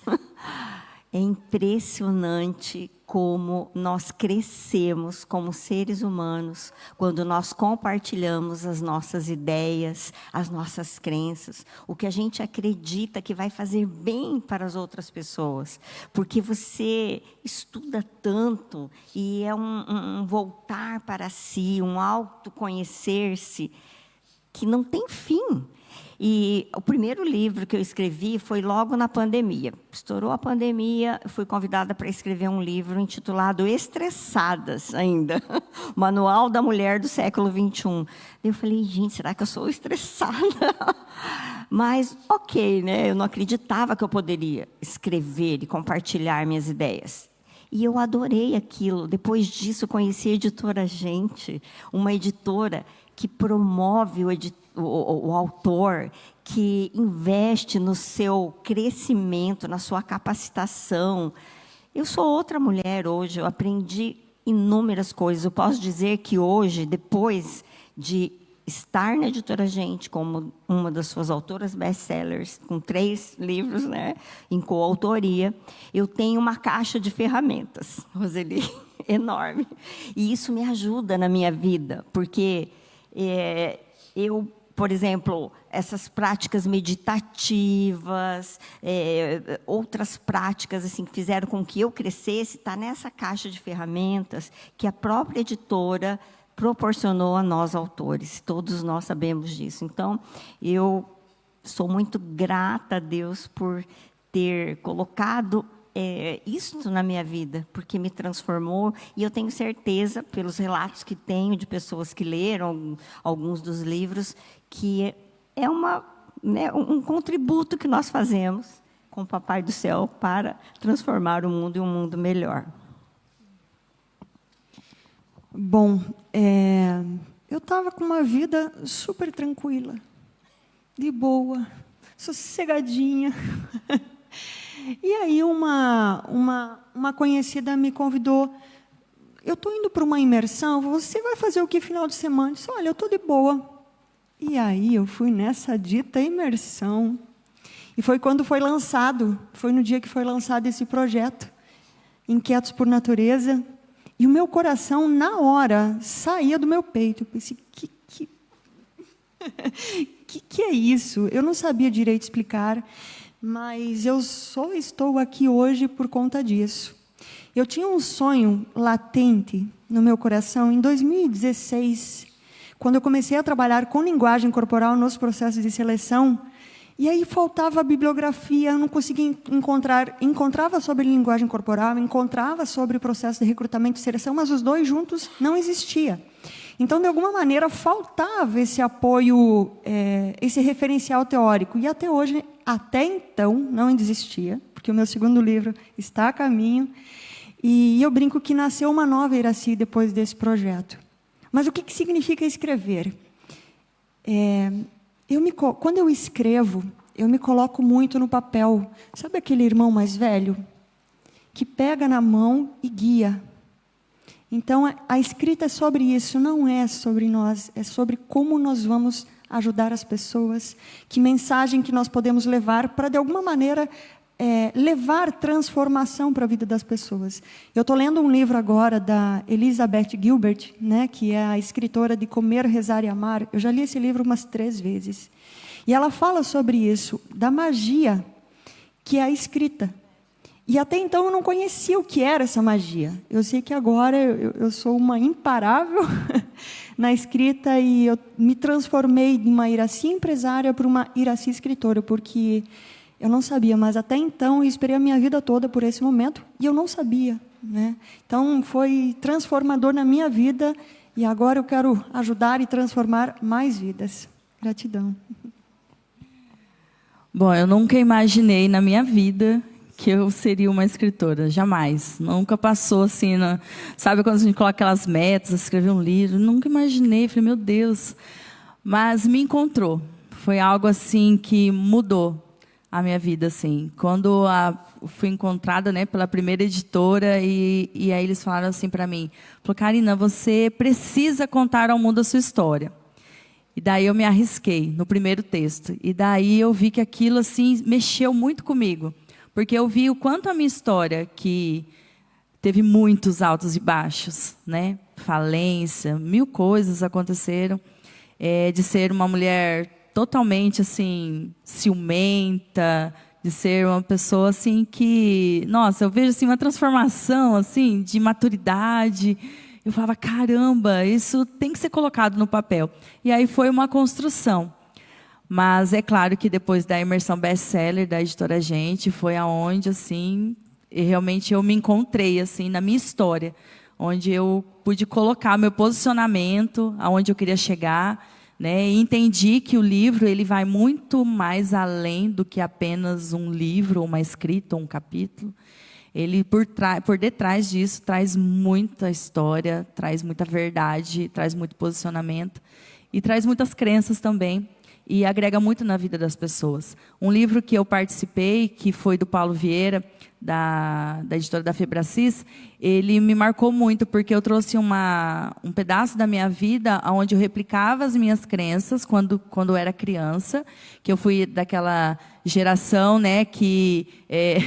É impressionante como nós crescemos como seres humanos quando nós compartilhamos as nossas ideias, as nossas crenças, o que a gente acredita que vai fazer bem para as outras pessoas. Porque você estuda tanto e é um voltar para si, um autoconhecer-se que não tem fim. E o primeiro livro que eu escrevi foi logo na pandemia. Estourou a pandemia, fui convidada para escrever um livro intitulado Estressadas ainda, Manual da Mulher do Século XXI. Eu falei, gente, será que eu sou estressada? Mas, ok, né? Eu não acreditava que eu poderia escrever e compartilhar minhas ideias. E eu adorei aquilo. Depois disso, conheci a editora Gente, uma editora que promove o autor, que investe no seu crescimento, na sua capacitação. Eu sou outra mulher hoje, eu aprendi inúmeras coisas. Eu posso dizer que hoje, depois de estar na editora Gente como uma das suas autoras best-sellers, com 3 livros, né, em coautoria, eu tenho uma caixa de ferramentas, Roseli, enorme. E isso me ajuda na minha vida, porque eu, por exemplo, essas práticas meditativas, outras práticas assim, que fizeram com que eu crescesse, está nessa caixa de ferramentas que a própria editora proporcionou a nós, autores. Todos nós sabemos disso. Então, eu sou muito grata a Deus por ter colocado isso na minha vida, porque me transformou, e eu tenho certeza, pelos relatos que tenho de pessoas que leram alguns dos livros, que é um contributo que nós fazemos com o Papai do Céu para transformar o mundo em um mundo melhor. Bom, eu estava com uma vida super tranquila, de boa, sossegadinha. E aí uma conhecida me convidou. Eu estou indo para uma imersão, você vai fazer o que final de semana? Eu disse, olha, eu estou de boa. E aí eu fui nessa dita imersão. E foi quando foi lançado, foi no dia que foi lançado esse projeto, Inquietos por Natureza. E o meu coração, na hora, saía do meu peito. Eu pensei, que é isso? Eu não sabia direito explicar, mas eu só estou aqui hoje por conta disso. Eu tinha um sonho latente no meu coração em 2016, quando eu comecei a trabalhar com linguagem corporal nos processos de seleção, e aí faltava a bibliografia, eu não conseguia encontrar. Encontrava sobre linguagem corporal, encontrava sobre o processo de recrutamento e seleção, mas os dois juntos não existia. Então, de alguma maneira, faltava esse apoio, esse referencial teórico. E até hoje, até então, não existia, porque o meu segundo livro está a caminho. E eu brinco que nasceu uma nova Iraci depois desse projeto. Mas o que significa escrever? Quando eu escrevo, eu me coloco muito no papel. Sabe aquele irmão mais velho? Que pega na mão e guia. Então, a escrita é sobre isso, não é sobre nós, é sobre como nós vamos ajudar as pessoas, que mensagem que nós podemos levar para, de alguma maneira, levar transformação para a vida das pessoas. Eu estou lendo um livro agora da Elizabeth Gilbert, né, que é a escritora de Comer, Rezar e Amar. Eu já li esse livro umas 3 vezes. E ela fala sobre isso, da magia que é a escrita. E até então eu não conhecia o que era essa magia. Eu sei que agora eu sou uma imparável na escrita e eu me transformei de uma Iraci empresária para uma Iraci escritora, porque eu não sabia, mas até então eu esperei a minha vida toda por esse momento e eu não sabia, né? Então foi transformador na minha vida e agora eu quero ajudar e transformar mais vidas. Gratidão. Bom, eu nunca imaginei na minha vida que eu seria uma escritora, jamais. Nunca passou assim, sabe quando a gente coloca aquelas metas, escrever um livro? Nunca imaginei, falei, meu Deus. Mas me encontrou. Foi algo assim que mudou a minha vida, assim. Quando fui encontrada, né, pela primeira editora e aí eles falaram assim para mim, falou, Karina, você precisa contar ao mundo a sua história. E daí eu me arrisquei no primeiro texto. E daí eu vi que aquilo assim mexeu muito comigo. Porque eu vi o quanto a minha história, que teve muitos altos e baixos, né? Falência, 1000 coisas aconteceram. De ser uma mulher totalmente assim, ciumenta, de ser uma pessoa assim que, nossa, eu vejo assim uma transformação assim de maturidade. Eu falava, caramba, isso tem que ser colocado no papel. E aí foi uma construção. Mas é claro que depois da imersão best-seller da editora Gente, foi aonde assim, realmente eu me encontrei assim na minha história, onde eu pude colocar meu posicionamento, aonde eu queria chegar, né? E entendi que o livro ele vai muito mais além do que apenas um livro, uma escrita, um capítulo. Ele, por detrás disso, traz muita história, traz muita verdade, traz muito posicionamento e traz muitas crenças também e agrega muito na vida das pessoas. Um livro que eu participei, que foi do Paulo Vieira, da editora da Febracis, ele me marcou muito, porque eu trouxe um pedaço da minha vida onde eu replicava as minhas crenças quando eu era criança, que eu fui daquela geração, né, que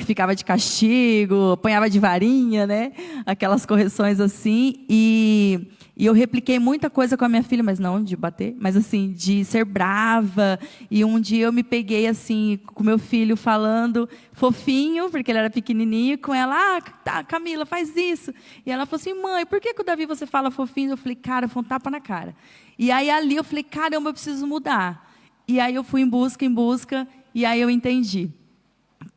ficava de castigo, apanhava de varinha, né, aquelas correções assim, e eu repliquei muita coisa com a minha filha, mas não de bater, mas assim, de ser brava. E um dia eu me peguei assim, com meu filho falando fofinho, porque ele era pequenininho, com ela, tá, Camila, faz isso. E ela falou assim, mãe, por que com o Davi você fala fofinho? Eu falei, cara, foi um tapa na cara. E aí ali eu falei, caramba, eu preciso mudar. E aí eu fui em busca, e aí eu entendi.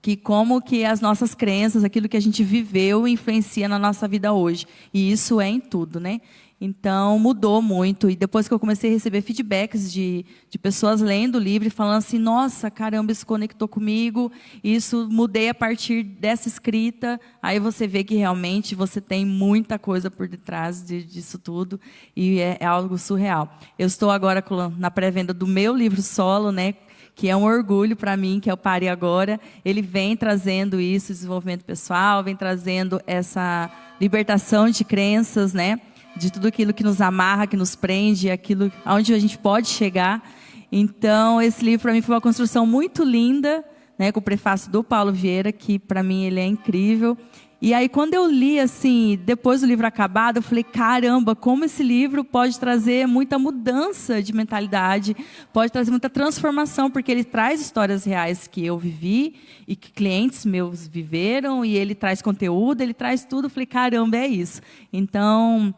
que como que as nossas crenças, aquilo que a gente viveu, influencia na nossa vida hoje. E isso é em tudo, né? Então, mudou muito. E depois que eu comecei a receber feedbacks de pessoas lendo o livro e falando assim, nossa, caramba, isso conectou comigo, isso mudei a partir dessa escrita. Aí você vê que realmente você tem muita coisa por detrás disso tudo. E é algo surreal. Eu estou agora na pré-venda do meu livro solo, né? Que é um orgulho para mim, que é o Pare Agora. Ele vem trazendo isso, desenvolvimento pessoal, vem trazendo essa libertação de crenças, né? De tudo aquilo que nos amarra, que nos prende, aquilo aonde a gente pode chegar. Então, esse livro para mim foi uma construção muito linda, né? Com o prefácio do Paulo Vieira, que para mim ele é incrível. E aí, quando eu li, assim, depois do livro acabado, eu falei, caramba, como esse livro pode trazer muita mudança de mentalidade, pode trazer muita transformação, porque ele traz histórias reais que eu vivi e que clientes meus viveram, e ele traz conteúdo, ele traz tudo. Eu falei, caramba, é isso. Então,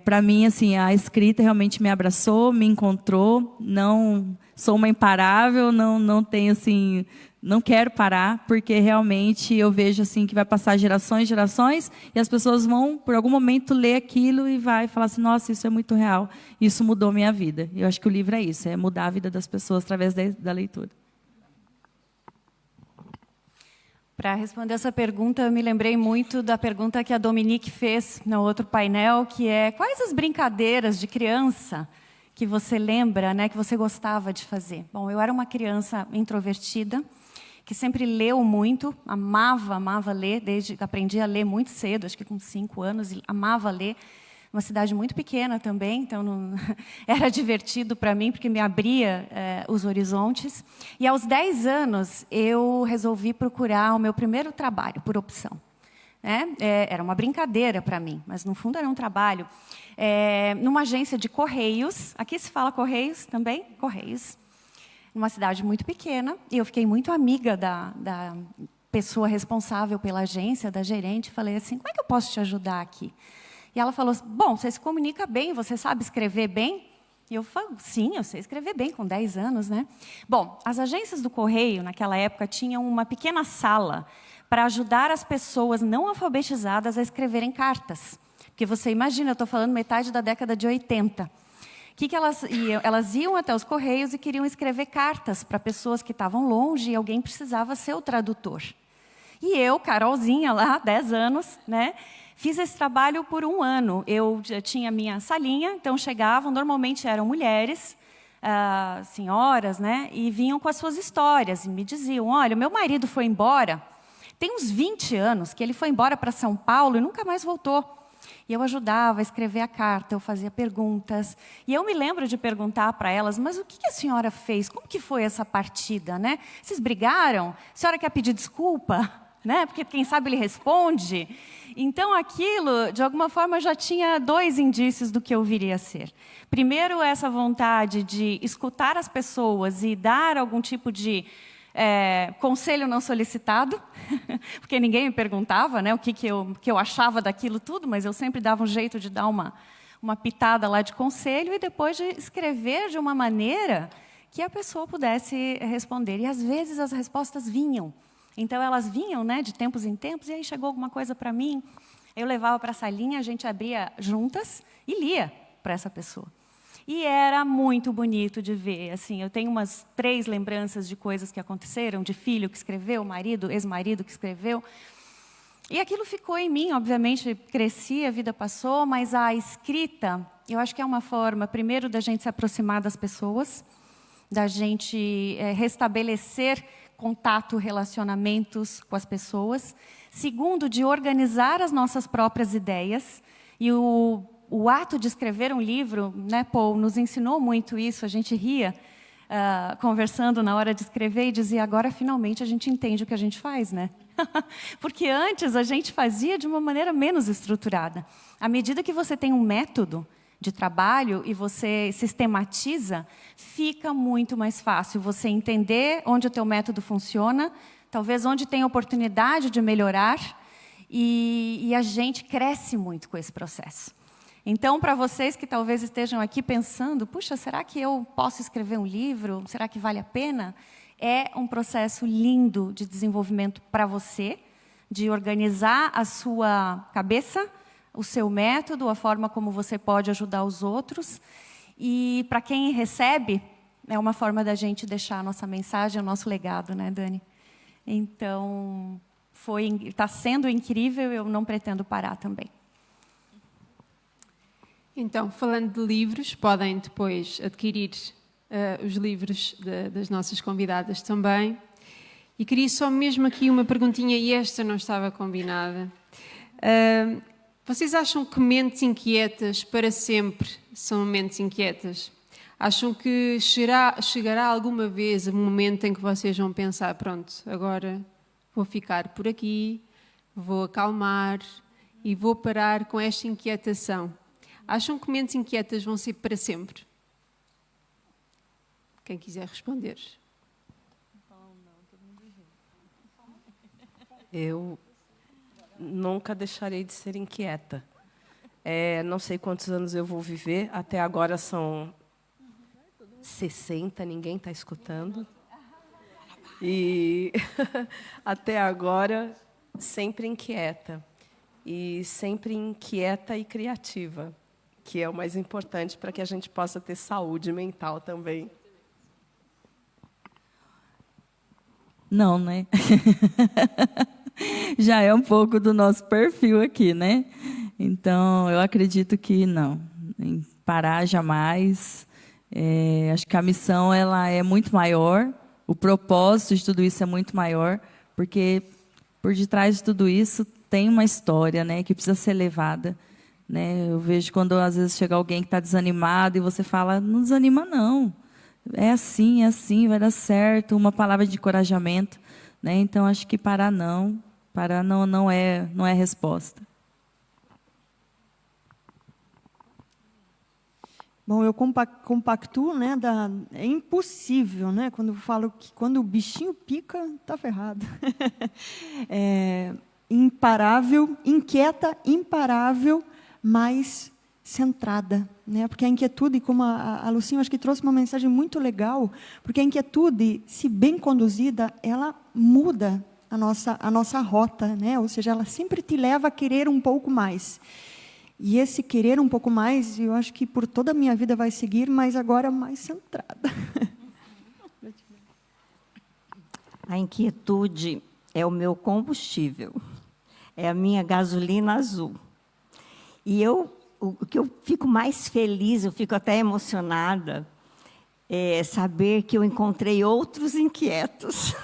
para mim, assim, a escrita realmente me abraçou, me encontrou. Não sou uma imparável, não tenho, assim... Não quero parar, porque realmente eu vejo assim que vai passar gerações e gerações, e as pessoas vão, por algum momento, ler aquilo e vai falar assim, nossa, isso é muito real, isso mudou minha vida. Eu acho que o livro é isso, é mudar a vida das pessoas através da leitura. Para responder essa pergunta, eu me lembrei muito da pergunta que a Dominique fez no outro painel, que é, quais as brincadeiras de criança que você lembra, né, que você gostava de fazer? Bom, eu era uma criança introvertida, que sempre leu muito, amava ler, desde que aprendi a ler muito cedo, acho que com 5 anos, amava ler. Uma cidade muito pequena também, então não... era divertido para mim, porque me abria os horizontes. E aos 10 anos, eu resolvi procurar o meu primeiro trabalho, por opção. Era uma brincadeira para mim, mas no fundo era um trabalho. Numa agência de Correios, aqui se fala Correios também? Correios. Numa cidade muito pequena, e eu fiquei muito amiga da pessoa responsável pela agência, da gerente, falei assim, como é que eu posso te ajudar aqui? E ela falou, bom, você se comunica bem, você sabe escrever bem? E eu falei, sim, eu sei escrever bem, com 10 anos, né? Bom, as agências do Correio, naquela época, tinham uma pequena sala para ajudar as pessoas não alfabetizadas a escreverem cartas. Porque você imagina, eu estou falando metade da década de 80. Que elas iam? Elas iam até os Correios e queriam escrever cartas para pessoas que estavam longe e alguém precisava ser o tradutor. E eu, Carolzinha, lá, 10 anos, né, fiz esse trabalho por 1 ano. Eu já tinha minha salinha, então chegavam, normalmente eram mulheres, senhoras, né, e vinham com as suas histórias e me diziam, olha, meu marido foi embora, tem uns 20 anos que ele foi embora para São Paulo e nunca mais voltou. E eu ajudava a escrever a carta, eu fazia perguntas. E eu me lembro de perguntar para elas, mas o que a senhora fez? Como que foi essa partida, né? Vocês brigaram? A senhora quer pedir desculpa? Né? Porque quem sabe ele responde. Então aquilo, de alguma forma, já tinha 2 indícios do que eu viria a ser. Primeiro, essa vontade de escutar as pessoas e dar algum tipo de conselho não solicitado, porque ninguém me perguntava, né, o que eu achava daquilo tudo, mas eu sempre dava um jeito de dar uma pitada lá de conselho e depois de escrever de uma maneira que a pessoa pudesse responder. E às vezes as respostas vinham. Então elas vinham, né, de tempos em tempos, e aí chegou alguma coisa para mim, eu levava para a salinha, a gente abria juntas e lia para essa pessoa. E era muito bonito de ver. Assim, eu tenho umas 3 lembranças de coisas que aconteceram, de filho que escreveu, marido, ex-marido que escreveu. E aquilo ficou em mim, obviamente, cresci, a vida passou, mas a escrita, eu acho que é uma forma, primeiro, da gente se aproximar das pessoas, da gente restabelecer contato, relacionamentos com as pessoas. Segundo, de organizar as nossas próprias ideias. E o ato de escrever um livro, né, Paul, nos ensinou muito isso. A gente ria conversando na hora de escrever e dizia, agora finalmente a gente entende o que a gente faz, né? Porque antes a gente fazia de uma maneira menos estruturada. À medida que você tem um método de trabalho e você sistematiza, fica muito mais fácil você entender onde o teu método funciona, talvez onde tem oportunidade de melhorar, e a gente cresce muito com esse processo. Então, para vocês que talvez estejam aqui pensando, puxa, será que eu posso escrever um livro? Será que vale a pena? é um processo lindo de desenvolvimento para você, de organizar a sua cabeça, o seu método, a forma como você pode ajudar os outros. E para quem recebe, é uma forma da gente deixar a nossa mensagem, o nosso legado, né, Dani? Então, está sendo incrível, eu não pretendo parar também. Então, falando de livros, podem depois adquirir os livros das nossas convidadas também. E queria só mesmo aqui uma perguntinha, e esta não estava combinada. Vocês acham que mentes inquietas para sempre são mentes inquietas? Acham que chegará alguma vez um momento em que vocês vão pensar, pronto, agora vou ficar por aqui, vou acalmar e vou parar com esta inquietação? Acham que mentes inquietas vão ser para sempre? Quem quiser responder. Eu nunca deixarei de ser inquieta. Não sei quantos anos eu vou viver, até agora são 60, ninguém está escutando. E até agora, sempre inquieta. E sempre inquieta e criativa, que é o mais importante para que a gente possa ter saúde mental também. Não, né? Já é um pouco do nosso perfil aqui, né? Então, eu acredito que não. Em parar jamais. Acho que a missão ela é muito maior, o propósito de tudo isso é muito maior, porque por detrás de tudo isso tem uma história, né, que precisa ser levada. Né? Eu vejo quando às vezes chega alguém que está desanimado e você fala, não desanima não. É assim, vai dar certo, uma palavra de encorajamento, né? Então acho que parar não é a resposta. Bom, eu compactuo, né? É impossível, né? Quando eu falo que quando o bichinho pica, tá ferrado. Imparável, inquieta, imparável, mas centrada, né? Porque a inquietude, como a Lucinha, acho que trouxe uma mensagem muito legal, porque a inquietude, se bem conduzida, ela muda a nossa rota, né? Ou seja, ela sempre te leva a querer um pouco mais. E esse querer um pouco mais, eu acho que por toda a minha vida vai seguir, mas agora mais centrada. A inquietude é o meu combustível, é a minha gasolina azul. E o que eu fico mais feliz, eu fico até emocionada, é saber que eu encontrei outros inquietos.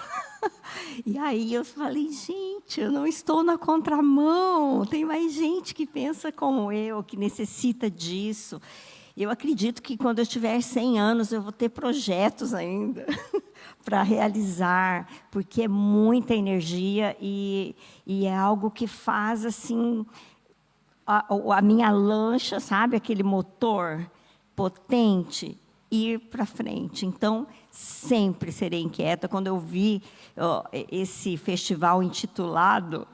E aí eu falei, gente, eu não estou na contramão, tem mais gente que pensa como eu, que necessita disso. Eu acredito que quando eu tiver 100 anos, eu vou ter projetos ainda para realizar, porque é muita energia e é algo que faz assim a minha lancha, sabe, aquele motor potente, ir para frente. Então, sempre serei inquieta. Quando eu vi esse festival intitulado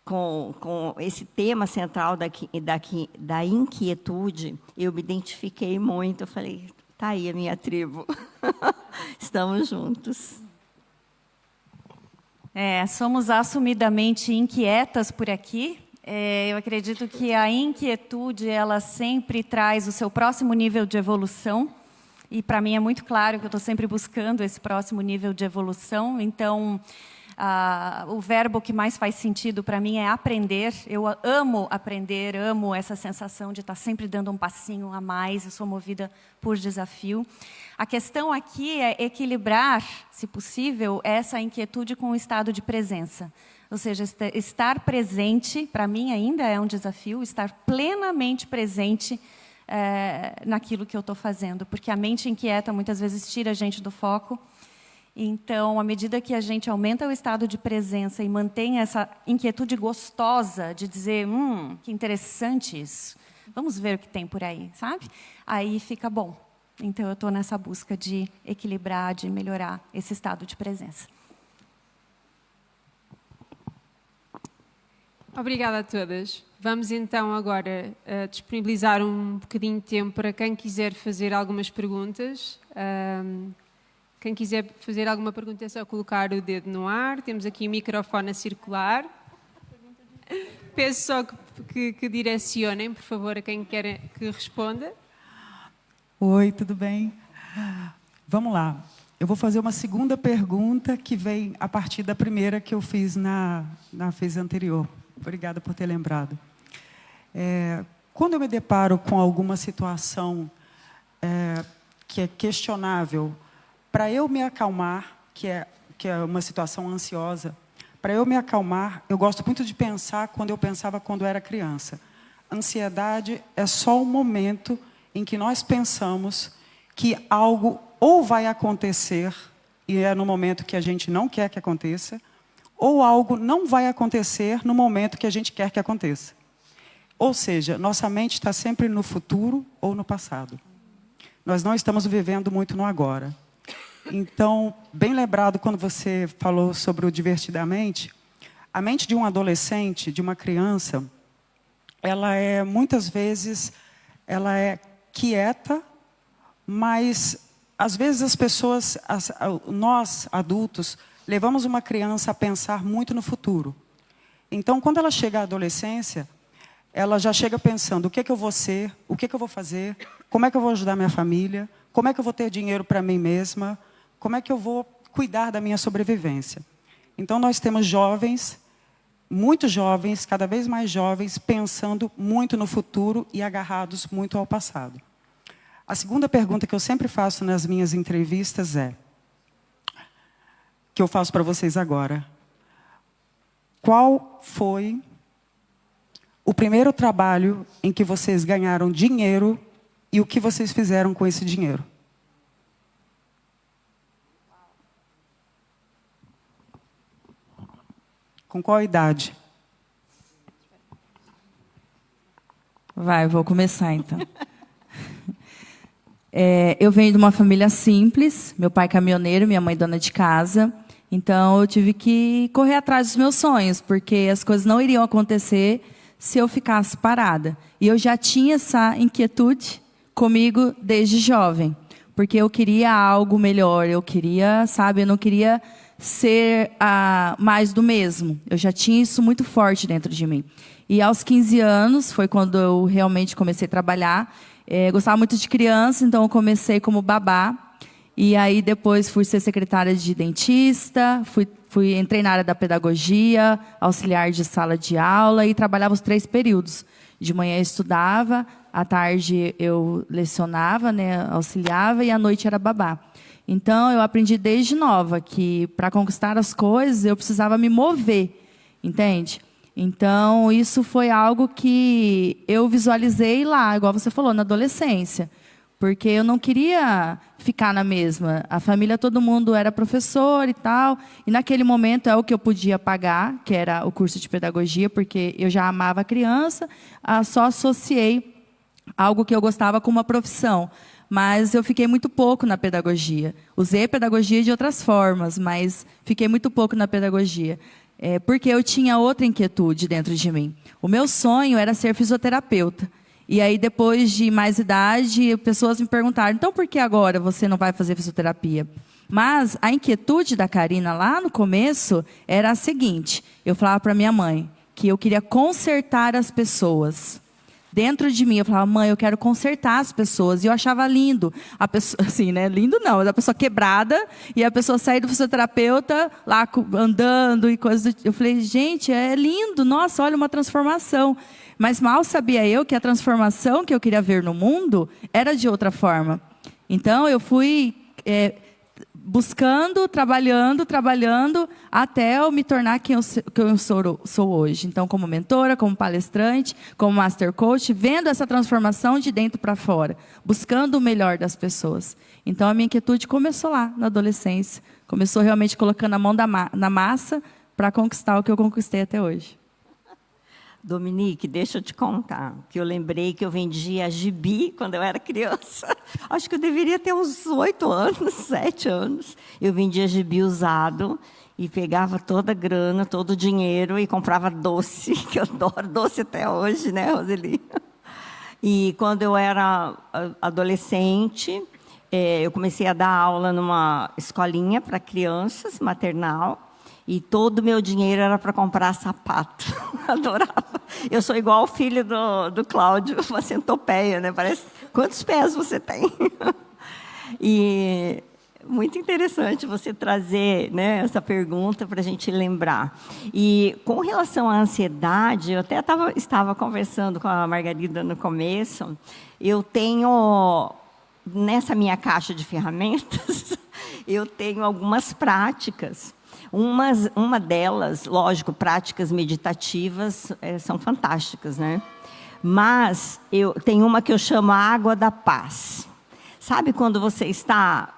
com esse tema central da inquietude, eu me identifiquei muito. Eu falei, tá aí a minha tribo. Estamos juntos. Somos assumidamente inquietas por aqui. Eu acredito que a inquietude ela sempre traz o seu próximo nível de evolução. E para mim é muito claro que eu estou sempre buscando esse próximo nível de evolução. Então, o verbo que mais faz sentido para mim é aprender. Eu amo aprender, amo essa sensação de estar sempre dando um passinho a mais. Eu sou movida por desafio. A questão aqui é equilibrar, se possível, essa inquietude com o estado de presença. Ou seja, estar presente, para mim ainda é um desafio, estar plenamente presente naquilo que eu estou fazendo, porque a mente inquieta muitas vezes tira a gente do foco. Então, à medida que a gente aumenta o estado de presença e mantém essa inquietude gostosa de dizer, que interessante isso, vamos ver o que tem por aí, sabe? Aí fica bom. Então, eu estou nessa busca de equilibrar, de melhorar esse estado de presença. Obrigada a todas. Vamos então agora disponibilizar um bocadinho de tempo para quem quiser fazer algumas perguntas. Quem quiser fazer alguma pergunta é só colocar o dedo no ar. Temos aqui o microfone a circular. Peço só que direcionem, por favor, a quem quer que responda. Oi, tudo bem? Vamos lá. Eu vou fazer uma segunda pergunta que vem a partir da primeira que eu fiz na vez anterior. Obrigada por ter lembrado. Quando eu me deparo com alguma situação que é questionável, para eu me acalmar, que é uma situação ansiosa, para eu me acalmar, eu gosto muito de pensar quando eu pensava quando era criança. Ansiedade é só um momento em que nós pensamos que algo ou vai acontecer, e é no momento que a gente não quer que aconteça, ou algo não vai acontecer no momento que a gente quer que aconteça. Ou seja, nossa mente está sempre no futuro ou no passado. Nós não estamos vivendo muito no agora. Então, bem lembrado quando você falou sobre o divertidamente, a mente de um adolescente, de uma criança, ela é, muitas vezes, ela é quieta, mas, às vezes, as pessoas, nós, adultos, levamos uma criança a pensar muito no futuro. Então, quando ela chega à adolescência, ela já chega pensando o que eu vou ser, o que eu vou fazer, como é que eu vou ajudar minha família, como é que eu vou ter dinheiro para mim mesma, como é que eu vou cuidar da minha sobrevivência. Então, nós temos jovens, muitos jovens, cada vez mais jovens, pensando muito no futuro e agarrados muito ao passado. A segunda pergunta que eu sempre faço nas minhas entrevistas que eu faço para vocês agora. Qual foi o primeiro trabalho em que vocês ganharam dinheiro e o que vocês fizeram com esse dinheiro? Com qual idade? Vou começar então. Eu venho de uma família simples, meu pai caminhoneiro, minha mãe dona de casa. Então eu tive que correr atrás dos meus sonhos, porque as coisas não iriam acontecer se eu ficasse parada. E eu já tinha essa inquietude comigo desde jovem, porque eu queria algo melhor, eu não queria ser mais do mesmo. Eu já tinha isso muito forte dentro de mim. E aos 15 anos, foi quando eu realmente comecei a trabalhar. Gostava muito de criança, então eu comecei como babá. E aí depois fui ser secretária de dentista, entrei na área da pedagogia, auxiliar de sala de aula e trabalhava os 3 períodos. De manhã eu estudava, à tarde eu lecionava, auxiliava e à noite era babá. Então, eu aprendi desde nova que, para conquistar as coisas, eu precisava me mover, entende? Então, isso foi algo que eu visualizei lá, igual você falou, na adolescência. Porque eu não queria ficar na mesma. A família, todo mundo era professor e tal. E, naquele momento, é o que eu podia pagar, que era o curso de pedagogia, porque eu já amava a criança, só associei algo que eu gostava com uma profissão. Mas eu fiquei muito pouco na pedagogia. Usei a pedagogia de outras formas, mas fiquei muito pouco na pedagogia. Porque eu tinha outra inquietude dentro de mim. O meu sonho era ser fisioterapeuta. E aí, depois de mais idade, pessoas me perguntaram, então por que agora você não vai fazer fisioterapia? Mas a inquietude da Karina lá no começo era a seguinte, eu falava para minha mãe que eu queria consertar as pessoas. Dentro de mim, eu falava, mãe, eu quero consertar as pessoas. E eu achava lindo. A pessoa, assim, lindo não, mas a pessoa quebrada e a pessoa sair do fisioterapeuta lá andando e coisas. Eu falei, gente, é lindo. Nossa, olha uma transformação. Mas mal sabia eu que a transformação que eu queria ver no mundo era de outra forma. Então, eu fui buscando, trabalhando, até eu me tornar quem eu sou hoje. Então, como mentora, como palestrante, como master coach, vendo essa transformação de dentro para fora, buscando o melhor das pessoas. Então, a minha inquietude começou lá, na adolescência. Começou realmente colocando a mão na massa para conquistar o que eu conquistei até hoje. Dominique, deixa eu te contar, que eu lembrei que eu vendia gibi quando eu era criança. Acho que eu deveria ter uns 8 anos, 7 anos. Eu vendia gibi usado e pegava toda a grana, todo o dinheiro e comprava doce, que eu adoro doce até hoje, né, Roseli? E quando eu era adolescente, eu comecei a dar aula numa escolinha para crianças, maternal, e todo o meu dinheiro era para comprar sapato. Adorava. Eu sou igual ao filho do Cláudio, uma centopeia, né? Parece, quantos pés você tem? E muito interessante você trazer, né, essa pergunta para a gente lembrar. E com relação à ansiedade, eu até estava conversando com a Margarida no começo, eu tenho, nessa minha caixa de ferramentas, eu tenho algumas práticas. Uma delas, lógico, práticas meditativas são fantásticas, né? Mas eu tenho uma que eu chamo a água da paz. Sabe quando você está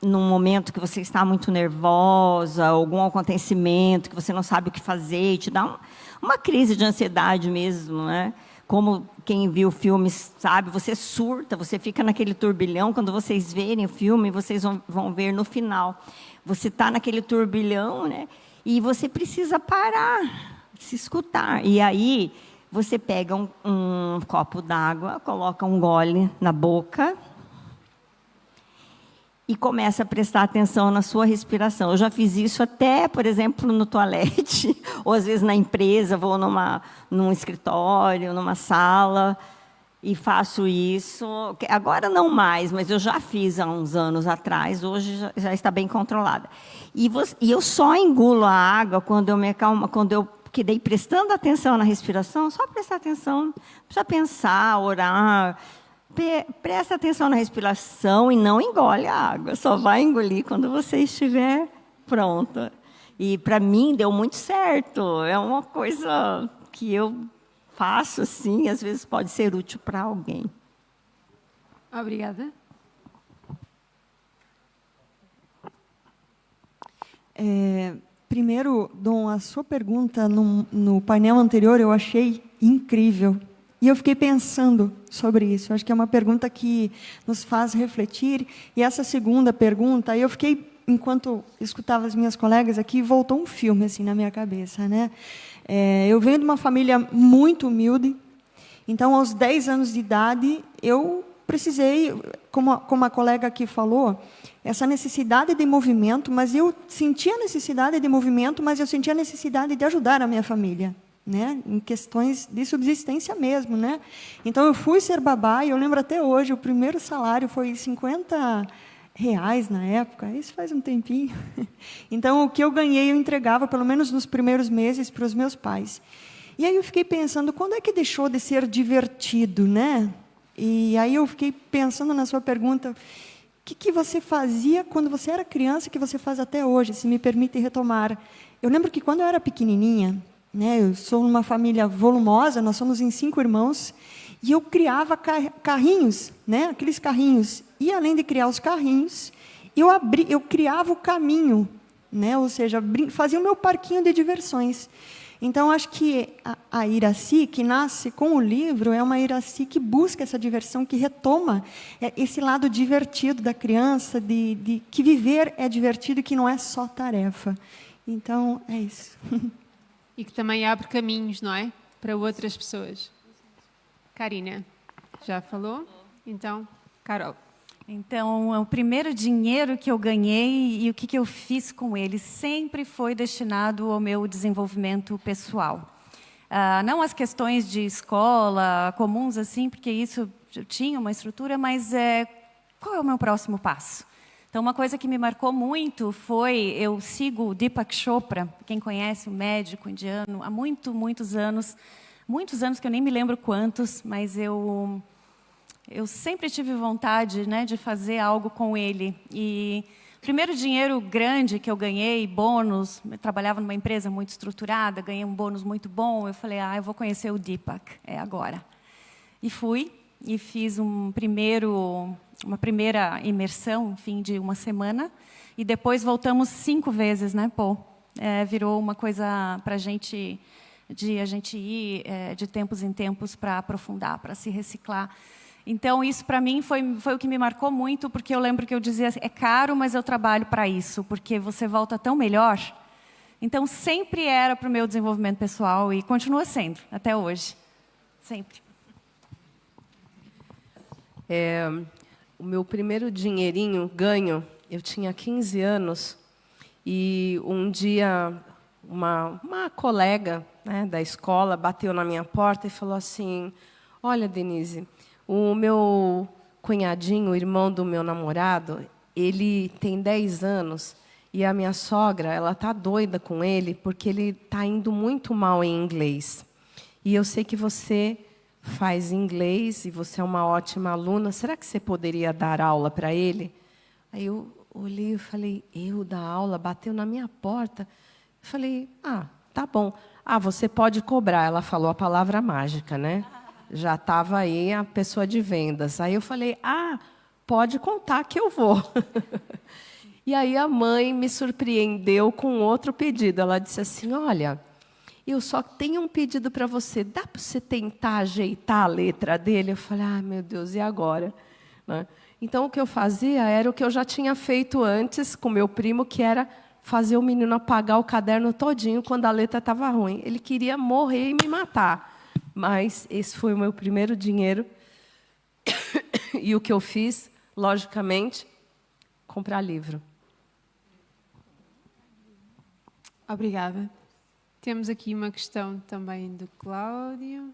num momento que você está muito nervosa, algum acontecimento que você não sabe o que fazer, e te dá uma crise de ansiedade mesmo, né? Como quem viu filmes sabe, você surta, você fica naquele turbilhão. Quando vocês verem o filme, vocês vão ver no final. Você está naquele turbilhão, né? E você precisa parar, se escutar. E aí você pega um copo d'água, coloca um gole na boca e começa a prestar atenção na sua respiração. Eu já fiz isso até, por exemplo, no toalete, ou às vezes na empresa, vou num escritório, numa sala, e faço isso. Agora não mais, mas eu já fiz há uns anos atrás, hoje já está bem controlada. E eu só engulo a água quando eu me acalmo, quando eu quedei prestando atenção na respiração, só prestar atenção, não precisa pensar, orar. Presta atenção na respiração e não engole a água. Só vai engolir quando você estiver pronta. E, para mim, deu muito certo. É uma coisa que eu faço, assim, às vezes pode ser útil para alguém. Obrigada. Primeiro, Dom, a sua pergunta no painel anterior eu achei incrível. E eu fiquei pensando sobre isso. Acho que é uma pergunta que nos faz refletir. E essa segunda pergunta, eu fiquei, enquanto escutava as minhas colegas aqui, voltou um filme assim na minha cabeça, né? Eu venho de uma família muito humilde. Então, aos 10 anos de idade, eu precisei, como a colega aqui falou, essa necessidade de movimento, mas eu sentia a necessidade de movimento, mas eu sentia a necessidade de ajudar a minha família, né, em questões de subsistência mesmo, né? Então eu fui ser babá e eu lembro até hoje, o primeiro salário foi R$50 na época, isso faz um tempinho. Então o que eu ganhei eu entregava pelo menos nos primeiros meses para os meus pais. E aí eu fiquei pensando, quando é que deixou de ser divertido, né? E aí eu fiquei pensando na sua pergunta, o que você fazia quando você era criança que você faz até hoje, se me permite retomar. Eu lembro que quando eu era pequenininha, né, eu sou uma família volumosa, nós somos em 5 irmãos, e eu criava carrinhos, né, aqueles carrinhos. E, além de criar os carrinhos, eu criava o caminho, né, ou seja, fazia o meu parquinho de diversões. Então, acho que a Iraci, que nasce com o livro, é uma Iraci que busca essa diversão, que retoma esse lado divertido da criança, de que viver é divertido e que não é só tarefa. Então, é isso. E que também abre caminhos, não é? Para outras pessoas. Karina, já falou? Então, Carol. Então, o primeiro dinheiro que eu ganhei e o que eu fiz com ele sempre foi destinado ao meu desenvolvimento pessoal. Não as questões de escola comuns, assim, porque isso eu tinha uma estrutura, mas qual é o meu próximo passo? Então, uma coisa que me marcou muito foi, eu sigo o Deepak Chopra, quem conhece, o médico indiano, há muitos anos que eu nem me lembro quantos, mas eu sempre tive vontade, né, de fazer algo com ele. E o primeiro dinheiro grande que eu ganhei, bônus, eu trabalhava numa empresa muito estruturada, ganhei um bônus muito bom, eu falei, eu vou conhecer o Deepak, é agora. E fui, e fiz uma primeira imersão, enfim, de uma semana, e depois voltamos 5 vezes, né, Pô? Virou uma coisa para a gente ir de tempos em tempos para aprofundar, para se reciclar. Então, isso para mim foi o que me marcou muito, porque eu lembro que eu dizia, é caro, mas eu trabalho para isso, porque você volta tão melhor. Então, sempre era para o meu desenvolvimento pessoal e continua sendo, até hoje. Sempre. meu primeiro dinheirinho ganho, eu tinha 15 anos, e um dia uma colega, né, da escola bateu na minha porta e falou assim: olha, Denise, o meu cunhadinho, o irmão do meu namorado, ele tem 10 anos e a minha sogra, ela está doida com ele porque ele está indo muito mal em inglês. E eu sei que você faz inglês e você é uma ótima aluna. Será que você poderia dar aula para ele? Aí eu olhei e falei: eu dar aula? Bateu na minha porta. Eu falei: tá bom. Você pode cobrar. Ela falou a palavra mágica, né? Já estava aí a pessoa de vendas. Aí eu falei: pode contar que eu vou. E aí a mãe me surpreendeu com outro pedido. Ela disse assim: olha, eu só tenho um pedido para você. Dá para você tentar ajeitar a letra dele? Eu falei: meu Deus, e agora? Né? Então, o que eu fazia era o que eu já tinha feito antes com meu primo, que era fazer o menino apagar o caderno todinho quando a letra estava ruim. Ele queria morrer e me matar. Mas esse foi o meu primeiro dinheiro. E o que eu fiz, logicamente, comprar livro. Obrigada. Temos aqui uma questão também do Cláudio.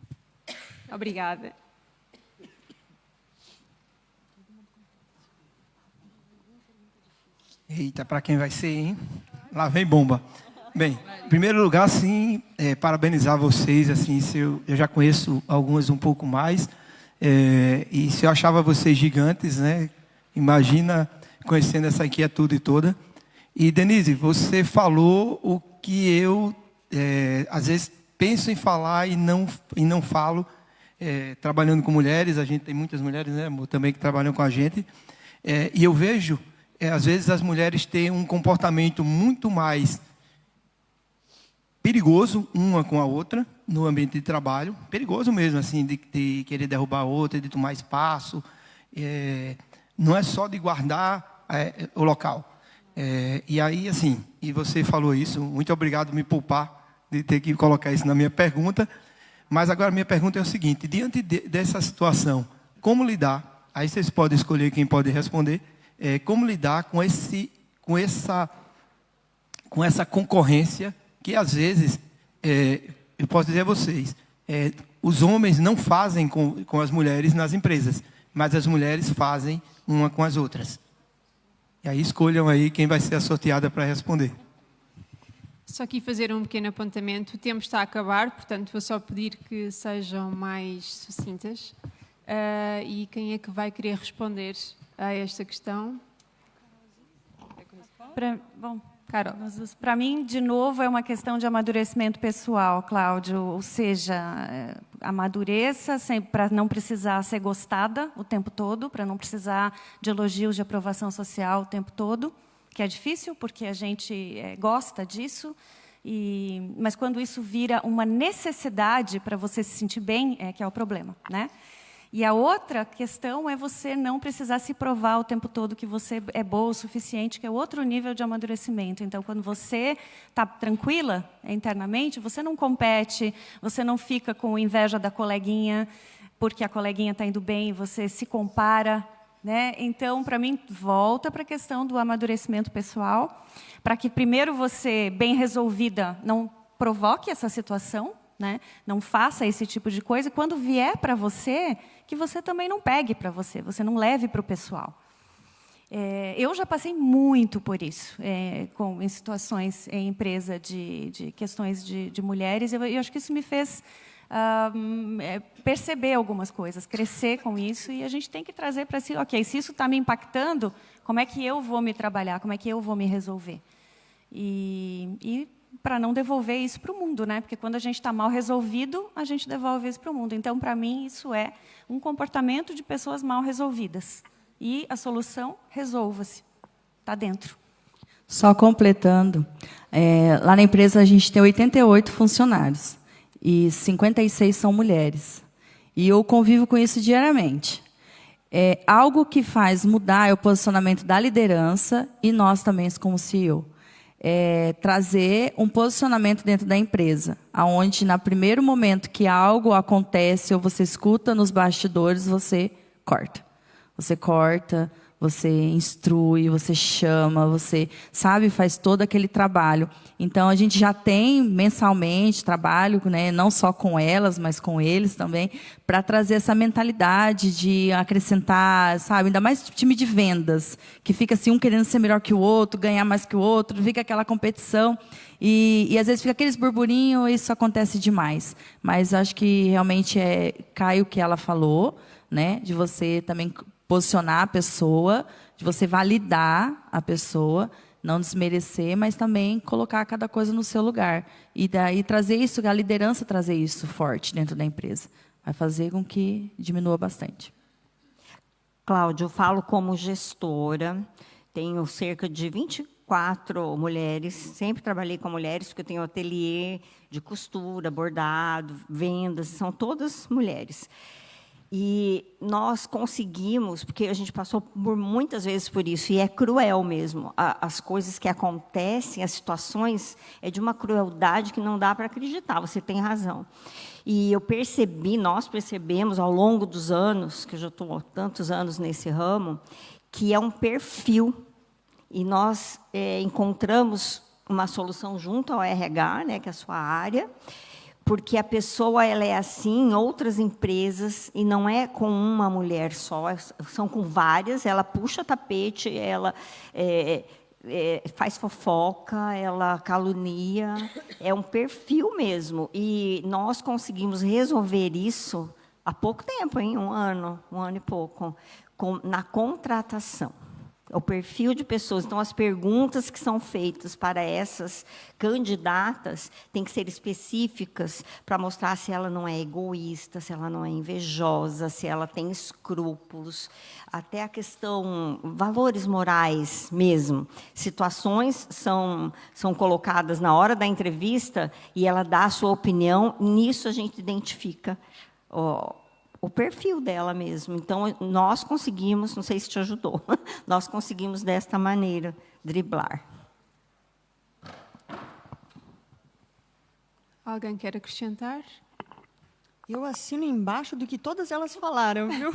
Obrigada. Eita, para quem vai ser, hein? Lá vem bomba. Bem, em primeiro lugar, sim, parabenizar vocês. Assim, eu já conheço algumas um pouco mais. E se eu achava vocês gigantes, né? Imagina conhecendo essa inquietude toda. E, Denise, você falou o que eu, às vezes, penso em falar e não falo. Trabalhando com mulheres, a gente tem muitas mulheres, né, amor, também que trabalham com a gente. E eu vejo, às vezes, as mulheres têm um comportamento muito mais perigoso uma com a outra no ambiente de trabalho, perigoso mesmo, assim, de querer derrubar a outra, de tomar espaço. Não é só de guardar o local. E aí, assim, e você falou isso, muito obrigado por me poupar de ter que colocar isso na minha pergunta. Mas agora a minha pergunta é o seguinte: diante dessa situação, como lidar? Aí vocês podem escolher quem pode responder. Como lidar com essa concorrência que, às vezes, eu posso dizer a vocês, os homens não fazem com as mulheres nas empresas, mas as mulheres fazem uma com as outras. E aí escolham aí quem vai ser a sorteada para responder. Só aqui fazer um pequeno apontamento. O tempo está a acabar, portanto, vou só pedir que sejam mais sucintas. E quem é que vai querer responder a esta questão? Carol, para mim, de novo, é uma questão de amadurecimento pessoal, Cláudio. Ou seja, amadureça para não precisar ser gostada o tempo todo, para não precisar de elogios de aprovação social o tempo todo, que é difícil, porque a gente gosta disso. Mas quando isso vira uma necessidade para você se sentir bem, que é o problema, né? E a outra questão é você não precisar se provar o tempo todo que você é boa o suficiente, que é outro nível de amadurecimento. Então, quando você está tranquila internamente, você não compete, você não fica com inveja da coleguinha, porque a coleguinha está indo bem e você se compara, né? Então, para mim, volta para a questão do amadurecimento pessoal, para que primeiro você, bem resolvida, não provoque essa situação, né? Não faça esse tipo de coisa. E quando vier para você, que você também não pegue para você, você não leve para o pessoal. Eu já passei muito por isso, em situações em empresa de questões de mulheres. Eu acho que isso me fez perceber algumas coisas, crescer com isso. E a gente tem que trazer para si, ok, se isso está me impactando, como é que eu vou me trabalhar, como é que eu vou me resolver? E para não devolver isso para o mundo, né? Porque quando a gente está mal resolvido, a gente devolve isso para o mundo. Então, para mim, isso é um comportamento de pessoas mal resolvidas. E a solução, resolva-se. Está dentro. Só completando, lá na empresa a gente tem 88 funcionários e 56 são mulheres. E eu convivo com isso diariamente. Algo que faz mudar é o posicionamento da liderança e nós também como CEO. Trazer um posicionamento dentro da empresa, onde, no primeiro momento que algo acontece ou você escuta nos bastidores, você corta. Você corta, você instrui, você chama, você, sabe, faz todo aquele trabalho. Então, a gente já tem mensalmente trabalho, né, não só com elas, mas com eles também, para trazer essa mentalidade de acrescentar, sabe, ainda mais time de vendas, que fica assim, um querendo ser melhor que o outro, ganhar mais que o outro, fica aquela competição. E às vezes fica aqueles burburinhos, isso acontece demais. Mas acho que realmente cai o que ela falou, né, de você também posicionar a pessoa, de você validar a pessoa, não desmerecer, mas também colocar cada coisa no seu lugar. E daí trazer isso, a liderança trazer isso forte dentro da empresa. Vai fazer com que diminua bastante. Cláudia, eu falo como gestora, tenho cerca de 24 mulheres, sempre trabalhei com mulheres, porque eu tenho ateliê de costura, bordado, vendas, são todas mulheres. E nós conseguimos, porque a gente passou por muitas vezes por isso, e é cruel mesmo. As coisas que acontecem, as situações, é de uma crueldade que não dá para acreditar, você tem razão. E eu percebi, nós percebemos ao longo dos anos, que eu já estou há tantos anos nesse ramo, que é um perfil. E nós encontramos uma solução junto ao RH, né, que é a sua área, porque a pessoa ela é assim em outras empresas, e não é com uma mulher só, são com várias, ela puxa tapete, ela faz fofoca, ela calunia, é um perfil mesmo. E nós conseguimos resolver isso há pouco tempo, hein? um ano e pouco, na contratação. O perfil de pessoas. Então, as perguntas que são feitas para essas candidatas têm que ser específicas para mostrar se ela não é egoísta, se ela não é invejosa, se ela tem escrúpulos, até a questão, valores morais mesmo. Situações são colocadas na hora da entrevista e ela dá a sua opinião, e nisso a gente identifica o perfil dela mesmo. Então, nós conseguimos, não sei se te ajudou, nós conseguimos desta maneira driblar. Alguém quer acrescentar? Eu assino embaixo do que todas elas falaram, viu?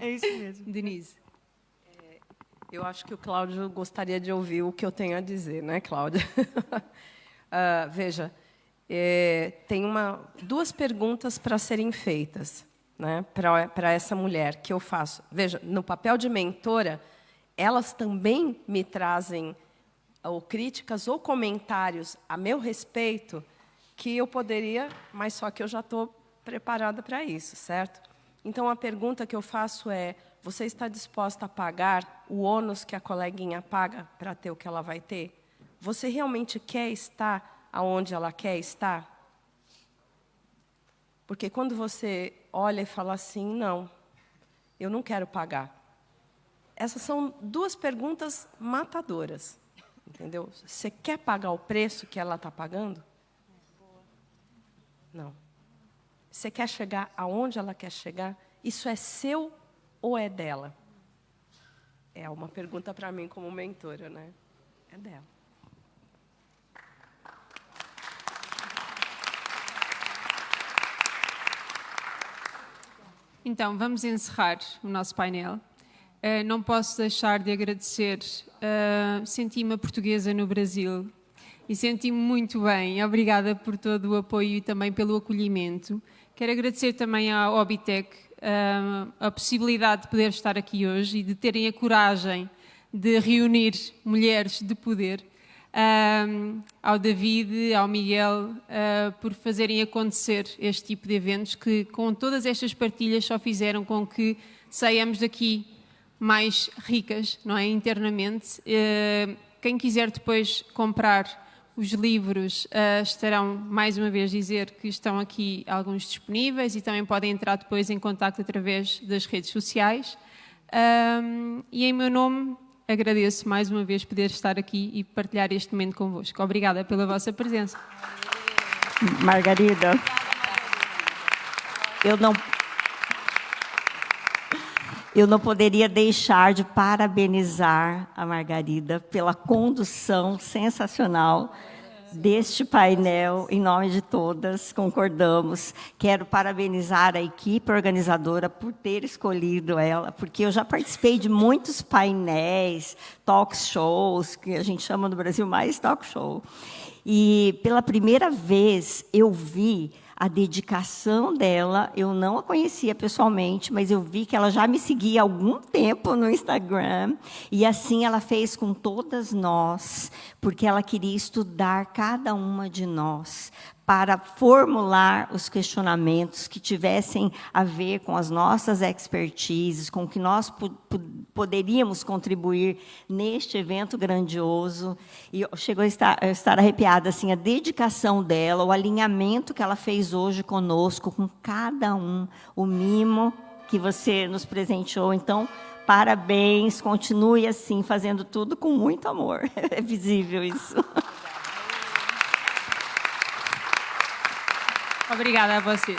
É isso mesmo. Denise. Eu acho que o Cláudio gostaria de ouvir o que eu tenho a dizer, né, Cláudia? Veja, tem duas perguntas para serem feitas, né, para essa mulher que eu faço. Veja, no papel de mentora, elas também me trazem ou críticas ou comentários a meu respeito que eu poderia, mas só que eu já estou preparada para isso, certo? Então, a pergunta que eu faço é: você está disposta a pagar o ônus que a coleguinha paga para ter o que ela vai ter? Você realmente quer estar aonde ela quer estar? Porque quando você olha e fala assim, não, eu não quero pagar. Essas são duas perguntas matadoras, entendeu? Você quer pagar o preço que ela está pagando? Não. Você quer chegar aonde ela quer chegar? Isso é seu ou é dela? É uma pergunta para mim como mentora, né? É dela. Então, vamos encerrar o nosso painel. Não posso deixar de agradecer. Senti-me portuguesa no Brasil e senti-me muito bem. Obrigada por todo o apoio e também pelo acolhimento. Quero agradecer também à Obitec a possibilidade de poder estar aqui hoje e de terem a coragem de reunir mulheres de poder. Ao David, ao Miguel, por fazerem acontecer este tipo de eventos que, com todas estas partilhas, só fizeram com que saiamos daqui mais ricas, não é, internamente. Quem quiser depois comprar os livros, estarão, mais uma vez, dizer que estão aqui alguns disponíveis e também podem entrar depois em contacto através das redes sociais. E em meu nome, agradeço mais uma vez poder estar aqui e partilhar este momento convosco. Obrigada pela vossa presença. Margarida, eu não poderia deixar de parabenizar a Margarida pela condução sensacional deste painel, em nome de todas, concordamos. Quero parabenizar a equipe organizadora por ter escolhido ela, porque eu já participei de muitos painéis, talk shows, que a gente chama no Brasil mais talk show. E, pela primeira vez, eu vi a dedicação dela. Eu não a conhecia pessoalmente, mas eu vi que ela já me seguia há algum tempo no Instagram. E assim ela fez com todas nós, porque ela queria estudar cada uma de nós, para formular os questionamentos que tivessem a ver com as nossas expertises, com o que nós poderíamos contribuir neste evento grandioso. E eu chego a estar arrepiada, assim, a dedicação dela, o alinhamento que ela fez hoje conosco, com cada um, o mimo que você nos presenteou. Então, parabéns, continue assim, fazendo tudo com muito amor. É visível isso. Obrigada a vocês.